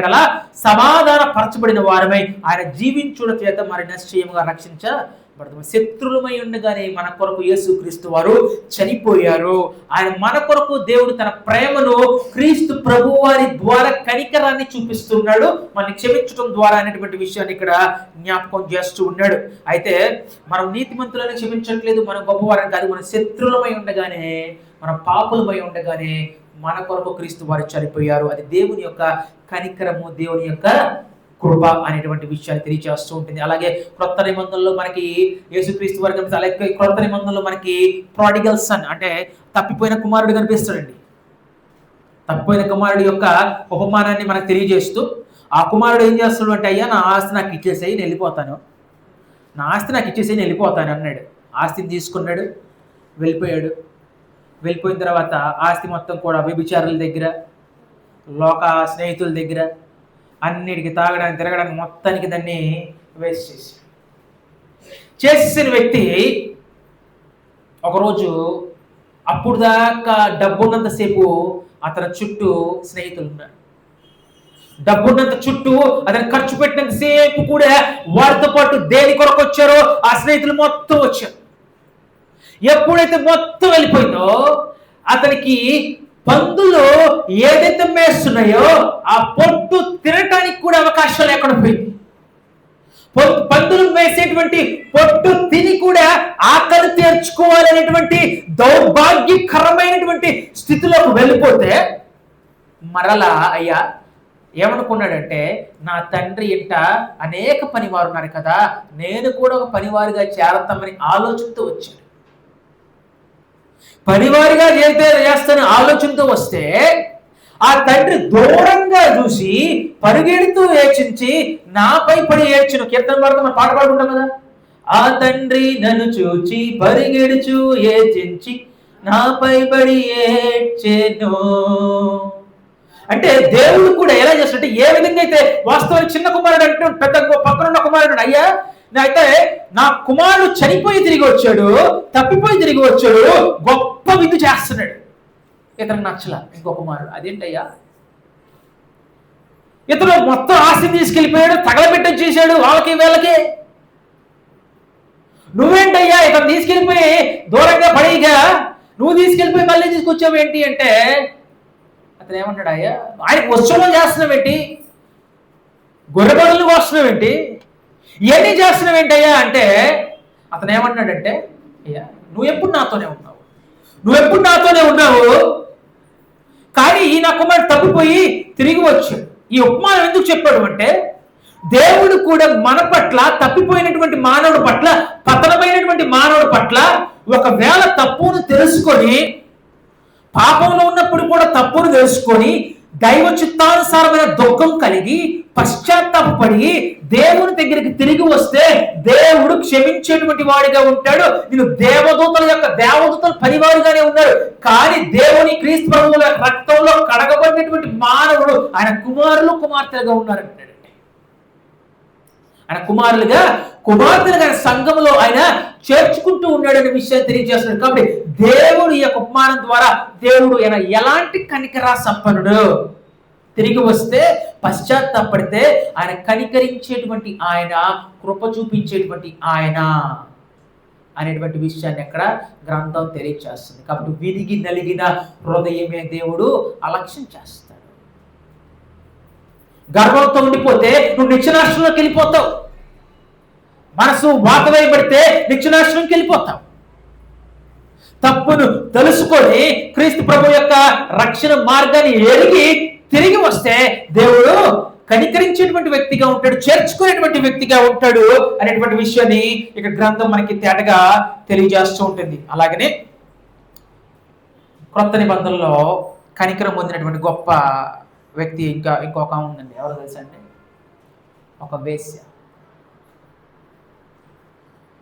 ఎడల సమాధానపరచబడిన వారమై ఆయన జీవించుట చేత మరి నిశ్చయముగా రక్షించబడతాము. శత్రులమై ఉండగానే మన కొరకు యేసుక్రీస్తు వారు చనిపోయారు. ఆయన మన కొరకు దేవుడు తన ప్రేమను క్రీస్తు ప్రభు వారి ద్వారా కనికరాన్ని చూపిస్తున్నాడు, మనల్ని క్షమించడం ద్వారా అనేటువంటి విషయాన్ని ఇక్కడ జ్ఞాపకం చేస్తూ ఉన్నాడు. అయితే మనం నీతిమంతులను క్షమించట్లేదు, మనం గొప్పవారని కాదు. మన శత్రులమై ఉండగానే, మన పాపులమై ఉండగానే మన కొరకు క్రీస్తు వారు చనిపోయారు. అది దేవుని యొక్క కనికరము, దేవుని యొక్క కృప అనేటువంటి విషయాన్ని తెలియజేస్తూ ఉంటుంది. అలాగే క్రొత్త నిబంధనలో మనకి యేసుక్రీస్తు వారు కనిపిస్తారు. అలాగే క్రొత్త నిబంధనలో మనకి ప్రాడిగల్ సన్ అంటే తప్పిపోయిన కుమారుడు కనిపిస్తాడండి. తప్పిపోయిన కుమారుడు యొక్క ఉపమానాన్ని మనకు తెలియజేస్తూ, ఆ కుమారుడు ఏం చేస్తాడు అంటే, అయ్యా నా ఆస్తి నాకు ఇచ్చేసేయి నేను వెళ్ళిపోతాను, నా ఆస్తి నాకు ఇచ్చేసేయి నేను వెళ్ళిపోతాను అన్నాడు. ఆస్తిని తీసుకున్నాడు, వెళ్ళిపోయాడు. వెళ్ళిపోయిన తర్వాత ఆస్తి మొత్తం కూడా వ్యభిచారుల దగ్గర, లోక స్నేహితుల దగ్గర, అన్నిటికీ తాగడానికి తిరగడానికి మొత్తానికి దాన్ని వేస్ట్ చేసేసిన వ్యక్తి ఒకరోజు అప్పుడు దాకా డబ్బున్నంతసేపు అతని చుట్టూ స్నేహితులు ఉన్నారు. డబ్బున్నంత చుట్టూ అతను ఖర్చు పెట్టినంతసేపు కూడా వారితో పాటు దేని కొరకు వచ్చారో ఆ స్నేహితులు మొత్తం వచ్చారు. ఎప్పుడైతే మొత్తం వెళ్ళిపోయిందో అతనికి పందులు ఏదైతే మేస్తున్నాయో ఆ పొట్టు తినటానికి కూడా అవకాశం లేకుండా పోయింది. పందులు మేసేటువంటి పొట్టు తిని కూడా ఆకలి తీర్చుకోవాలనేటువంటి దౌర్భాగ్యకరమైనటువంటి స్థితిలోకి వెళ్ళిపోతే మరలా అయ్యా ఏమనుకున్నాడంటే, నా తండ్రి ఇంట అనేక పనివారు ఉన్నారు కదా, నేను కూడా ఒక పనివారిగా చేరతామని ఆలోచనతో వచ్చాడు. పనివారిగా చేస్తానని ఆలోచనతో వస్తే ఆ తండ్రి దూరంగా చూసి పరిగెడుతూ ఏడ్చించి నాపై పడి ఏడ్చును. కీర్తన పాడుతూ మనం పాట పాడుకుంటాం కదా, ఆ తండ్రి నన్ను చూచి పరిగెడుచు ఏడ్చించి నాపై పడి ఏడ్చెను. అంటే దేవుడు కూడా ఎలా చేస్తాడంటే, ఏ విధంగా అయితే వాస్తవానికి చిన్న కుమారుడు అంటే పెద్ద పక్కనున్న కుమారుడు, అయ్యా అయితే నా కుమారుడు చనిపోయి తిరిగి వచ్చాడు, తప్పిపోయి తిరిగి వచ్చాడు, గొప్ప విందు చేస్తున్నాడు. ఇతను నచ్చల ఇంకో కుమారుడు, అదేంటయ్యా ఇతను మొత్తం ఆస్తి తీసుకెళ్ళిపోయాడు, తగలబెట్టని చేశాడు వాళ్ళకి వీళ్ళకి, నువ్వేంటయ్యా ఇతను తీసుకెళ్ళిపోయి దూరంగా పడేగా నువ్వు తీసుకెళ్ళిపోయి మళ్ళీ తీసుకొచ్చావు ఏంటి అంటే, అతను ఏమన్నాడు, అయ్యా ఆయనకు ఉత్సవం చేస్తున్నావేంటి, గొర్రెబడులు వస్తున్నావేంటి, ఇవన్నీ చేస్తున్నావేంటయ్యా అంటే, అతను ఏమన్నాడంటే, అయ్యా నువ్వు ఎప్పుడు నాతోనే ఉన్నావు, కానీ ఈ నా కుమారుడు తప్పిపోయి తిరిగి వచ్చాడు. ఈ ఉపమానం ఎందుకు చెప్పాడు అంటే, దేవుడు కూడా మన పట్ల, తప్పిపోయినటువంటి మానవుడి పట్ల, పతనమైనటువంటి మానవుడి పట్ల ఒకవేళ తప్పును తెలుసుకొని, పాపంలో ఉన్నప్పుడు కూడా తప్పును తెలుసుకొని దైవ చిత్తానుసారమైన దుఃఖం కలిగి పశ్చాత్తాపడి దేవుని దగ్గరికి తిరిగి వస్తే దేవుడు క్షమించేటువంటి వాడిగా ఉంటాడు. నేను దేవదూతల పనివారుగానే ఉన్నాడు, కానీ దేవుని క్రీస్తు ప్రభువుల రక్తంలో కడగబడినటువంటి మానవుడు ఆయన కుమారులు కుమార్తెలుగా ఉన్నారంటాడండి. ఆయన కుమార్తెలుగా సంఘంలో ఆయన చేర్చుకుంటూ ఉన్నాడనే విషయాన్ని తెలియజేస్తున్నాడు. కాబట్టి దేవుడు ఈ యొక్క ఉపమానం ద్వారా దేవుడు ఆయన ఎలాంటి కనికరా సంపన్నుడు, తిరిగి వస్తే పశ్చాత్తాపడితే ఆయన కనికరించేటువంటి ఆయన, కృప చూపించేటువంటి ఆయన అనేటువంటి విషయాన్ని అక్కడ గ్రంథం తెలియజేస్తుంది. కాబట్టి విరిగి నలిగిన హృదయమే దేవుడు అలక్ష్యం చేస్తాడు. గర్వంతో ఉండిపోతే నువ్వు నిత్యనాశనంలోకి వెళ్ళిపోతావు, మనసు వాతవేయబడితే నిత్యనాశనంకి వెళ్ళిపోతావు. తప్పును తెలుసుకొని క్రీస్తు ప్రభు యొక్క రక్షణ మార్గాన్ని ఎరిగి తిరిగి వస్తే దేవుడు కనికరించేటువంటి వ్యక్తిగా ఉంటాడు, చేర్చుకునేటువంటి వ్యక్తిగా ఉంటాడు అనేటువంటి విషయాన్ని ఇక్కడ గ్రంథం మనకి తేటగా తెలియజేస్తూ ఉంటుంది. అలాగనే క్రొత్త నిబంధనలో కనికరం పొందినటువంటి గొప్ప వ్యక్తి ఇంకొక ఉందండి. ఎవరు తెలుసా అండి? ఒక వేశ్య.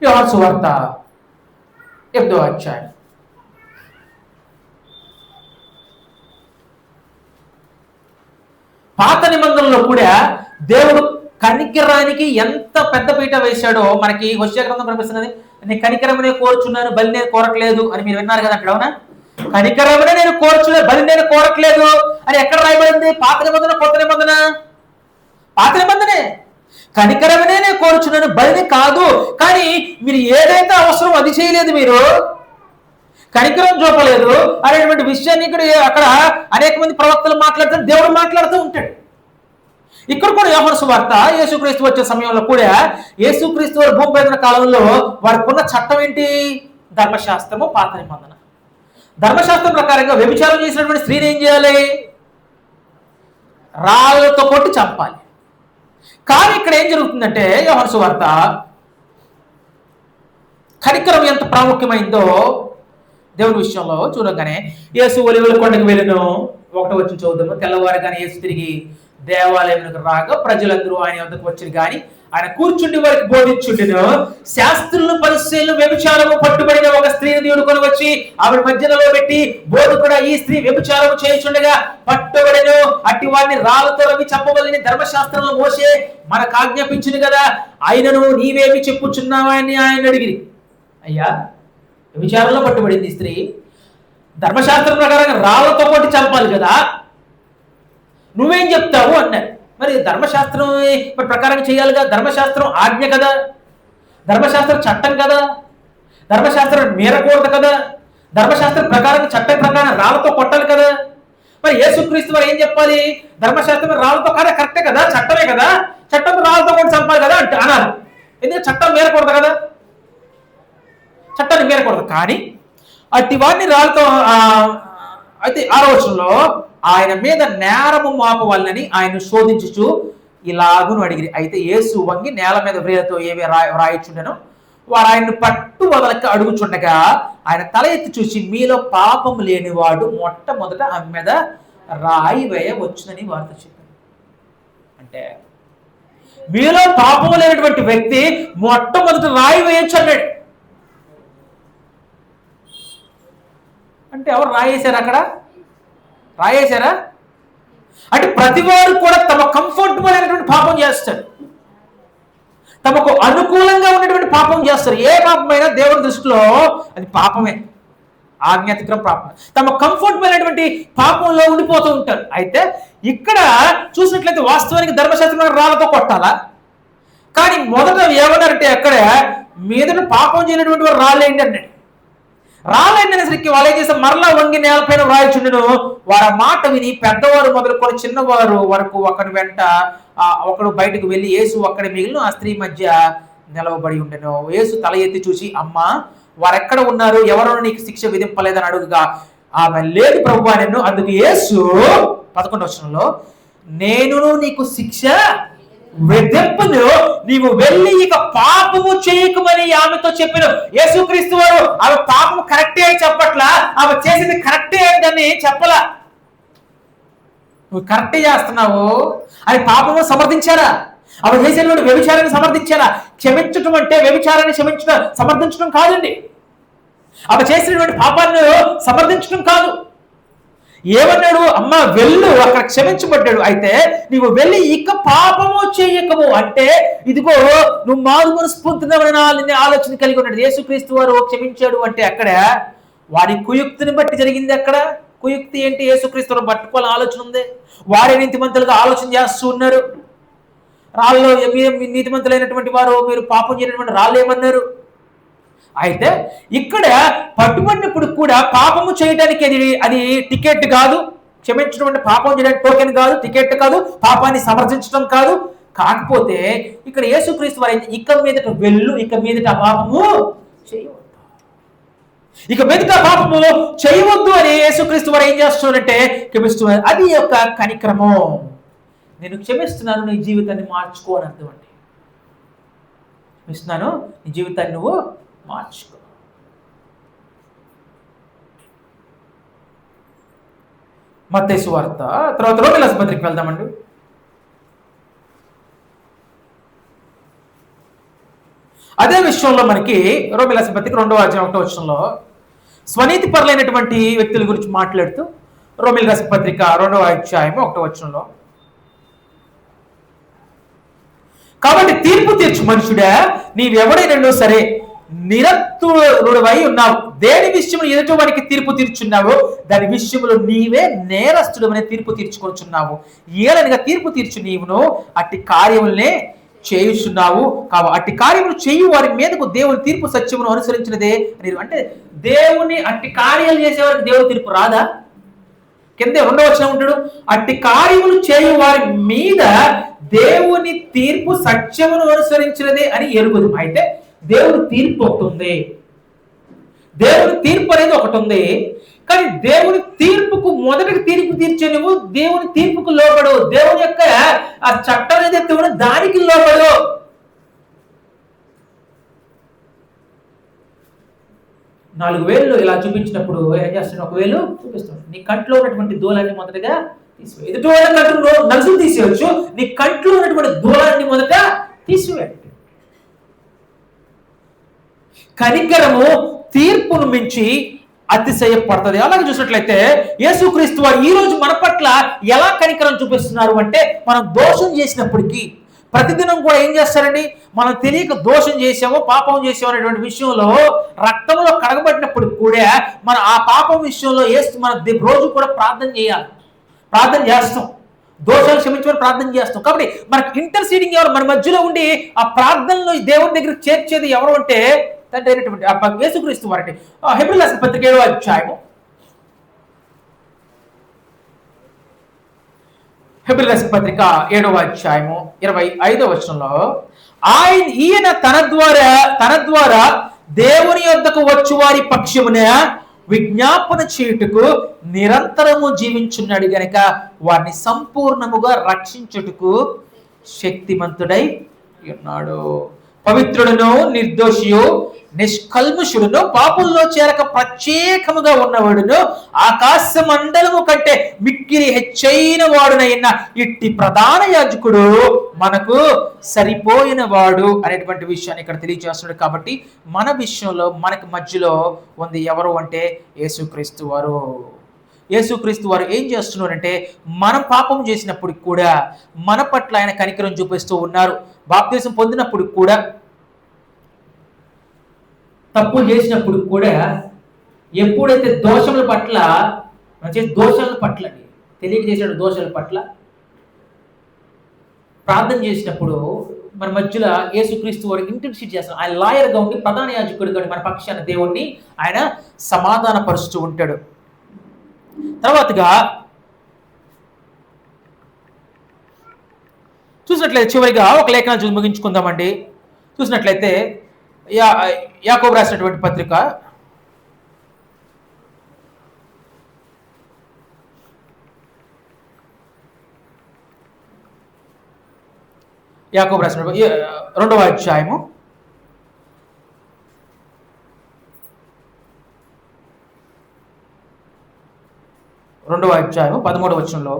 యోహాను సువార్త 8వ అధ్యాయం. పాత నిబంధనలో కూడా దేవుడు కనికరానికి ఎంత పెద్ద పీట వేశాడో మనకి హోషేయ గ్రంథం కనిపిస్తున్నది. నేను కనికరమనే కోరుచున్నాను, బలి నేను కోరట్లేదు అని మీరు విన్నారు కదా. అక్కడ అవునా? కనికరమనే నేను కోరుచున్నాను, బలి నేను కోరట్లేదు అని ఎక్కడ రాయబడింది? పాత నిబంధన, కొత్త నిబంధన? పాత నిబంధనే. కనికరమనే నేను కోరుచున్నాను, బలిని కాదు. కానీ మీరు ఏదైతే అవసరం అది చేయలేదు, మీరు కనికరం చూపలేదు అనేటువంటి విషయాన్ని ఇక్కడ అక్కడ అనేక మంది ప్రవక్తలు మాట్లాడుతూ దేవుడు మాట్లాడుతూ ఉంటాడు. ఇక్కడ కూడా యోహాను సువార్త యేసుక్రీస్తు వచ్చే సమయంలో కూడా యేసుక్రీస్తు వారి భూమి మీద కాలంలో వారికి ఉన్న చట్టం ఏంటి? ధర్మశాస్త్రము, పాత నిబంధన. ధర్మశాస్త్రం ప్రకారంగా వ్యభిచారం చేసినటువంటి స్త్రీని ఏం చేయాలి? రాళ్ళతో కొట్టి చంపాలి. కానీ ఇక్కడ ఏం జరుగుతుందంటే యోహాను సువార్త కనికరం ఎంత ప్రాముఖ్యమైందో దేవుని విషయంలో చూడగానే, యేసు ఒలివల కొండకు వెళ్ళను 1వ వచనం చదువుదాము. తెల్లవారుగానే యేసు తిరిగి దేవాలయంలోకి రాగా ప్రజలందరూ ఆయన వద్దకు వచ్చి కానీ ఆయన కూర్చుండి వారికి బోధించుండెను. శాస్త్రులు, పరిసయ్యులు వ్యభిచారము పట్టుబడిన ఒక స్త్రీని తీసుకొని వచ్చి ఆవిడ మధ్యలో పెట్టి, బోధకుడా, ఈ స్త్రీ వ్యభిచారము చేయుచుండగా పట్టుబడెను, అట్టి వారిని రాళ్ళతో రవి చంపవలని ధర్మశాస్త్రంలో మోసే మనకు ఆజ్ఞాపించింది కదా, ఆయనను నీవేమి చెప్పుచున్నావా అని ఆయన అడిగిరి. అయ్యా, వ్యభిచారంలో పట్టుబడింది స్త్రీ, ధర్మశాస్త్రం ప్రకారంగా రాళ్ళతో కొట్టి చంపాలి కదా, నువ్వేం చెప్తావు అన్నారు. మరి ధర్మశాస్త్రం ప్రకారం చేయాలిగా, ధర్మశాస్త్రం ఆజ్ఞ కదా, ధర్మశాస్త్రం చట్టం కదా, ధర్మశాస్త్రం మీరకూడదు కదా, ధర్మశాస్త్రం ప్రకారం చట్టం ప్రకారం రాళ్ళతో కొట్టాలి కదా. మరి యేసుక్రీస్తు వారు ఏం చెప్పాలి? ధర్మశాస్త్రం రాళ్ళతో కాదా, కరెక్టే కదా, చట్టమే కదా, చట్టం రాళ్ళతో కొట్టి చంపాలి కదా అంటే అన్నారు. ఎందుకంటే చట్టం మీరకూడదు కదా, చట్టాన్ని మీరకూడదు. కానీ అట్టి వారిని రాళ్ళతో అయితే 6వ వచనంలో ఆయన మీద నేరము మోపవలనని ఆయన శోధించుచు ఇలాగును అడిగిరి. అయితే యేసు వంగి నేల మీద వ్రేలతో ఏవి రాయిచుండెనో వారు ఆయన్ని పట్టు వదలక అడుగుచుండగా ఆయన తల ఎత్తి చూసి, మీలో పాపము లేనివాడు మొట్టమొదట ఆమె మీద రాయి వేయవచ్చునని వారితో చెప్పారు. అంటే మీలో పాపము లేనటువంటి వ్యక్తి మొట్టమొదట రాయి వేయొచ్చు అన్నాడు. అంటే ఎవరు రాయేశారు? అక్కడ రాయేశారా? అంటే ప్రతి వారు కూడా తమ కంఫర్టబుల్ అయినటువంటి పాపం చేస్తారు, తమకు అనుకూలంగా ఉన్నటువంటి పాపం చేస్తారు. ఏ పాపమైనా దేవుని దృష్టిలో అది పాపమే, ఆజ్ఞాతిక్రమ పాపం. తమ కంఫర్టబుల్ అయినటువంటి పాపంలో ఉండిపోతూ ఉంటారు. అయితే ఇక్కడ చూసినట్లయితే వాస్తవానికి ధర్మశాస్త్రం రాళ్ళతో కొట్టాలా, కానీ మొదట ఏమన్నారంటే అక్కడ మీదట పాపం చేయనటువంటి వారు రాళ్ళేంటి అన్నాడు. రాళ్ళైనసరికి వాళ్ళు ఏం చేస్తారు? మరలా వంగి నేలపైన రాయిచుండెను. వారి మాట విని పెద్దవారు మొదలుకొని చిన్నవారు వరకు ఒకరి వెంట ఒకడు బయటకు వెళ్ళి యేసు అక్కడ మిగిలిన ఆ స్త్రీ మధ్య నిలవబడి ఉండెను. యేసు తల ఎత్తి చూసి, అమ్మా, వారెక్కడ ఉన్నారు? ఎవరో నీకు శిక్ష విధింపలేదని అడుగుగా ఆమె, లేదు ప్రభువా అనెను. అందుకు యేసు 11వ వచనంలో, నేను నీకు శిక్ష విధింపను, నీవు వెళ్ళి ఇక పాపము చేయకమని ఆమెతో చెప్పాను. యేసుక్రీస్తు వారు ఆమె పాపము కరెక్టే అని చెప్పట్లా, ఆమె చేసింది కరెక్టే అని చెప్పలా. నువ్వు కరెక్టే చేస్తున్నావు అని పాపము సమర్థించారా? ఆమె చేసినటువంటి వ్యభిచారాన్ని సమర్థించారా? క్షమించటం అంటే వ్యభిచారాన్ని సమర్థించడం కాదండి. ఆమె చేసినటువంటి పాపాన్ని సమర్థించడం కాదు. ఏమన్నాడు? అమ్మ వెళ్ళు, అక్కడ క్షమించబడ్డాడు. అయితే నీవు వెళ్ళి ఇక పాపము చేయకము అంటే, ఇదిగో నువ్వు మారు మనసు పొందుతున్నావని ఆలోచన కలిగి ఉన్నాడు. యేసుక్రీస్తు వారు క్షమించాడు అంటే అక్కడ వారి కుయుక్తిని బట్టి జరిగింది. అక్కడ కుయుక్తి ఏంటి? యేసుక్రీస్తు వారు పట్టుకోవాలని ఆలోచన ఉంది. వారే నీతిమంతులుగా ఆలోచన చేస్తూ ఉన్నారు. రాళ్ళు నీతిమంతులైనటువంటి వారు మీరు పాపం చేయనటువంటి రాళ్ళు ఏమన్నారు? అయితే ఇక్కడ పట్టుబడినప్పుడు కూడా పాపము చేయడానికి అది టికెట్ కాదు, క్షమించడం అంటే పాపం చేయడానికి టోకెన్ కాదు, టికెట్ కాదు, పాపాన్ని సమర్థించడం కాదు. కాకపోతే ఇక్కడ యేసుక్రీస్తు వారు ఇక మీదట వెళ్ళు, ఇక మీదట పాపము చేయవద్దు, ఇక మీదట పాపము చేయవద్దు అని యేసుక్రీస్తు వారు ఏం చేస్తున్నారంటే క్షమిస్తున్నారు. అది యొక్క కనికరము. నేను క్షమిస్తున్నాను, నీ జీవితాన్ని మార్చుకో అని అర్థం అండి. క్షమిస్తున్నాను, నీ జీవితాన్ని నువ్వు మార్చుకో. మత్తయి సువార్త తర్వాత రోమీయుల రాసిన పత్రికకి వెళ్దామండి. అదే విషయంలో మనకి రోమీయుల రాసిన పత్రిక 2వ అధ్యాయం 1వ వచనంలో స్వనీతి పరులైనటువంటి వ్యక్తుల గురించి మాట్లాడుతూ రోమీయుల రాసిన పత్రిక 2వ అధ్యాయం 1వ వచనంలో, కాబట్టి తీర్పు తీర్చు మనుషుడా, నీవెవడైనా సరే నిరస్తుడవై ఉన్నావు, దేని విషయంలో ఎదుటి వారికి తీర్పు తీర్చున్నావు, దాని విషయంలో నీవే నేరస్తుడు అనే తీర్పు తీర్చుకొచ్చున్నావు. ఏలనగా తీర్పు తీర్చు నీవును అట్టి కార్యములనే చేయుచున్నావు కావు. అట్టి కార్యములు చేయు వారి మీదకు దేవుని తీర్పు సత్యమును అనుసరించినదే అని. అంటే దేవుని అట్టి కార్యాలు చేసేవారికి దేవుని తీర్పు రాదా? కింద 2వ వచనం ఉంటాడు, అట్టి కార్యములు చేయు వారి మీద దేవుని తీర్పు సత్యమును అనుసరించినదే అని ఎరుగుదు. అయితే దేవుని తీర్పు ఒకటి ఉంది, దేవుని తీర్పు అనేది ఒకటి ఉంది. కానీ దేవుని తీర్పుకు మొదటికి తీర్పు తీర్చే నువ్వు దేవుని తీర్పుకు లోబడు. దేవుని యొక్క ఆ చట్టం ఏదైతే ఉందో దానికి లోబడు. నాలుగు వేళ్ళు ఇలా చూపించినప్పుడు ఏం చేస్తాడు? 1 వేలు చూపిస్తాడు. నీ కంట్లో ఉన్నటువంటి దూలాన్ని మొదటగా తీసివేయి. ఎదుటి వాళ్ళ కంట్లో నలుసులు తీసేయచ్చు, నీ కంట్లో ఉన్నటువంటి దూలాన్ని మొదట తీసివేయండి. కనికరము తీర్పును మించి అతిశయపడుతుంది. అలాగే చూసినట్లయితే యేసుక్రీస్తు వారు ఈ రోజు మన పట్ల ఎలా కనికరం చూపిస్తున్నారు అంటే, మనం దోషం చేసినప్పటికీ ప్రతిదినం కూడా ఏం చేస్తారండి, మనం తెలియక దోషం చేసామో పాపం చేసామో అనేటువంటి విషయంలో రక్తంలో కడగబడినప్పుడు కూడా మనం ఆ పాపం విషయంలో మన రోజు కూడా ప్రార్థన చేయాలి, ప్రార్థన చేస్తాం, దోషాలు క్షమించమని ప్రార్థన చేస్తాం. కాబట్టి మనకి ఇంటర్సీడింగ్ ఎవరు? మన మధ్యలో ఉండి ఆ ప్రార్థనలో దేవుని దగ్గర చేర్చేది ఎవరు అంటే తండ్రి అయినటువంటి యేసుక్రీస్తు వారండి. హెబ్రీయుల రాసిన పత్రిక 7వ అధ్యాయము, హెబ్రీయుల రాసిన పత్రిక 7వ అధ్యాయము 25వ వచనంలో, ఈయన తన ద్వారా దేవుని యొద్దకు వచ్చు వారి పక్షమున విజ్ఞాపన చేయుటకు నిరంతరము జీవించున్నాడు గనక వారిని సంపూర్ణముగా రక్షించుటకు శక్తిమంతుడై ఉన్నాడు. పవిత్రుడును నిర్దోషియు నిష్కల్ముషుడును పాపుల్లో చేరక ప్రత్యేకముగా ఉన్నవాడును ఆకాశ మండలము కంటే మిక్కిలి హెచ్చైన వాడునైన ఇట్టి ప్రధాన యాజకుడు మనకు సరిపోయిన వాడు అనేటువంటి విషయాన్ని ఇక్కడ తెలియజేస్తున్నాడు. కాబట్టి మన విషయంలో మనకి మధ్యలో ఉంది ఎవరు అంటే యేసుక్రీస్తు వారు. యేసుక్రీస్తు వారు ఏం చేస్తున్నారంటే, మనం పాపం చేసినప్పుడు కూడా మన పట్ల ఆయన కనికరం చూపిస్తూ ఉన్నారు. బాప్తిసం పొందినప్పుడు కూడా, తప్పు చేసినప్పుడు కూడా, ఎప్పుడైతే దోషముల పట్ల దోషాల పట్ల తెలియక చేసిన దోషాల పట్ల ప్రార్థన చేసినప్పుడు మన మధ్యలో యేసుక్రీస్తు వారు ఇంటర్సీడ్ చేస్తారు. ఆయన లాయర్గా ఉండి ప్రధాన యాజకుడిగా మన పక్షాన దేవుణ్ణి ఆయన సమాధాన పరుస్తూ ఉంటాడు. తర్వాతగా చూసినట్లయితే చివరిగా ఒక లేఖనాన్ని చూసి ముగించుకుందామండి. చూసినట్లయితే యాకోబు రాసినటువంటి పత్రిక 2వ అధ్యాయము 13వ వచనంలో,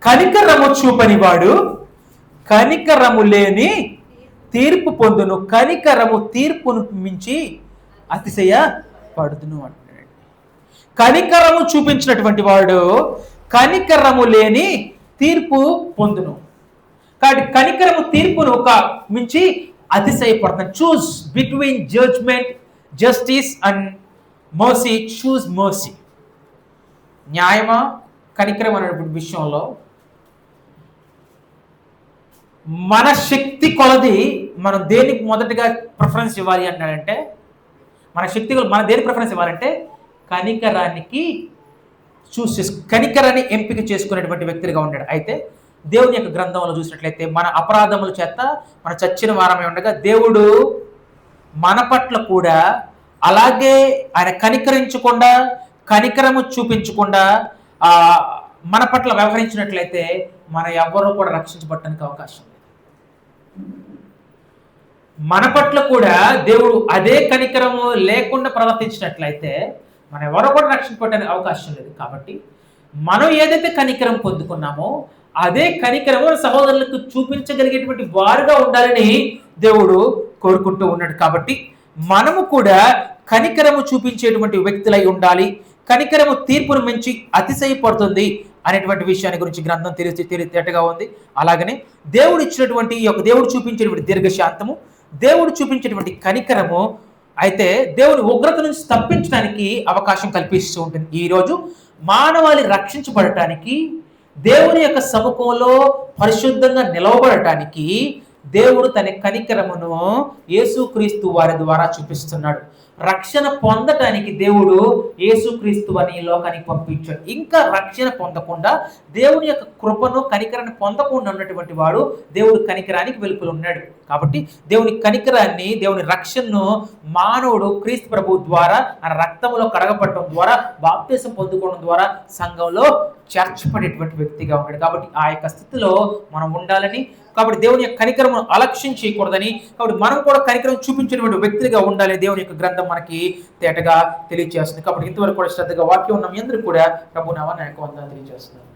కనికరము చూపనివాడు కనికరము లేని తీర్పు పొందును, కనికరము తీర్పును మించి అతిశయ పడుదును అంటాడు. కనికరము చూపించినటువంటి వాడు కనికరము లేని తీర్పు పొందును. కాబట్టి కనికరము తీర్పును మించి అతిశయపడుతున్నాడు. Choose between judgement, justice and mercy. Choose mercy. న్యాయమా కనికరం అనేటువంటి విషయంలో మన శక్తి కొలది మనం దేనికి మొదటిగా ప్రిఫరెన్స్ ఇవ్వాలి అన్నాడంటే, మన శక్తి మన దేనికి ప్రిఫరెన్స్ ఇవ్వాలంటే కనికరానికి కనికరాన్ని ఎంపిక చేసుకునేటువంటి వ్యక్తిగా ఉన్నాడు. అయితే దేవుని యొక్క గ్రంథంలో చూసినట్లయితే మన అపరాధముల చేత మన చచ్చిన వారమే ఉండగా దేవుడు మన పట్ల కూడా అలాగే ఆయన కనికరించకుండా, కనికరము చూపించకుండా మన పట్ల వ్యవహరించినట్లయితే మన ఎవ్వరూ కూడా రక్షించబడటానికి అవకాశం లేదు. మన పట్ల కూడా దేవుడు అదే కనికరము లేకుండా ప్రవర్తించినట్లయితే మన ఎవరో కూడా రక్షించబడటానికి అవకాశం లేదు. కాబట్టి మనం ఏదైతే కనికరం పొందుకున్నామో అదే కనికరము సహోదరులకు చూపించగలిగేటువంటి వారుగా ఉండాలని దేవుడు కోరుకుంటూ ఉన్నాడు. కాబట్టి మనము కూడా కనికరము చూపించేటువంటి వ్యక్తులై ఉండాలి. కనికరము తీర్పును మించి అతిశయపడుతుంది అనేటువంటి విషయాన్ని గురించి గ్రంథం తేటగా ఉంది. అలాగనే దేవుడు ఇచ్చినటువంటి దేవుడు చూపించేటువంటి దీర్ఘశాంతము, దేవుడు చూపించేటువంటి కనికరము అయితే దేవుని ఉగ్రత నుంచి తప్పించడానికి అవకాశం కల్పిస్తూ ఉంటుంది. ఈరోజు మానవాళి రక్షించబడటానికి, దేవుని యొక్క సముఖంలో పరిశుద్ధంగా నిలవబడటానికి దేవుడు తన కనికరమును యేసుక్రీస్తు వారి ద్వారా చూపిస్తున్నాడు. రక్షణ పొందటానికి దేవుడు యేసుక్రీస్తు అని ఈ లోకానికి పంపించాడు. ఇంకా రక్షణ పొందకుండా దేవుని యొక్క కృపను కనికరాన్ని పొందకుండా ఉన్నటువంటి వాడు దేవుడు కనికరానికి వెలుపల ఉన్నాడు. కాబట్టి దేవుని కనికరాన్ని, దేవుని రక్షణను మానవుడు క్రీస్తు ప్రభువు ద్వారా ఆ రక్తంలో కడగపడటం ద్వారా, బాప్తిసం పొందుకోవడం ద్వారా సంఘంలో చేర్చబడేటువంటి వ్యక్తిగా ఉన్నాడు. కాబట్టి ఆ యొక్క స్థితిలో మనం ఉండాలని, కాబట్టి దేవుని యొక్క కనికరమును అలక్ష్యం చేయకూడదని, కాబట్టి మనం కూడా కనికరం చూపించేటువంటి వ్యక్తులుగా ఉండాలి. దేవుని యొక్క గ్రంథం మనకి తేటగా తెలియజేస్తుంది. కాబట్టి ఇంతవరకు కూడా శ్రద్ధగా వాక్యం ఉన్న మీ అందరూ కూడా ప్రభు నామమున వందనాలు తెలియజేస్తున్నాను.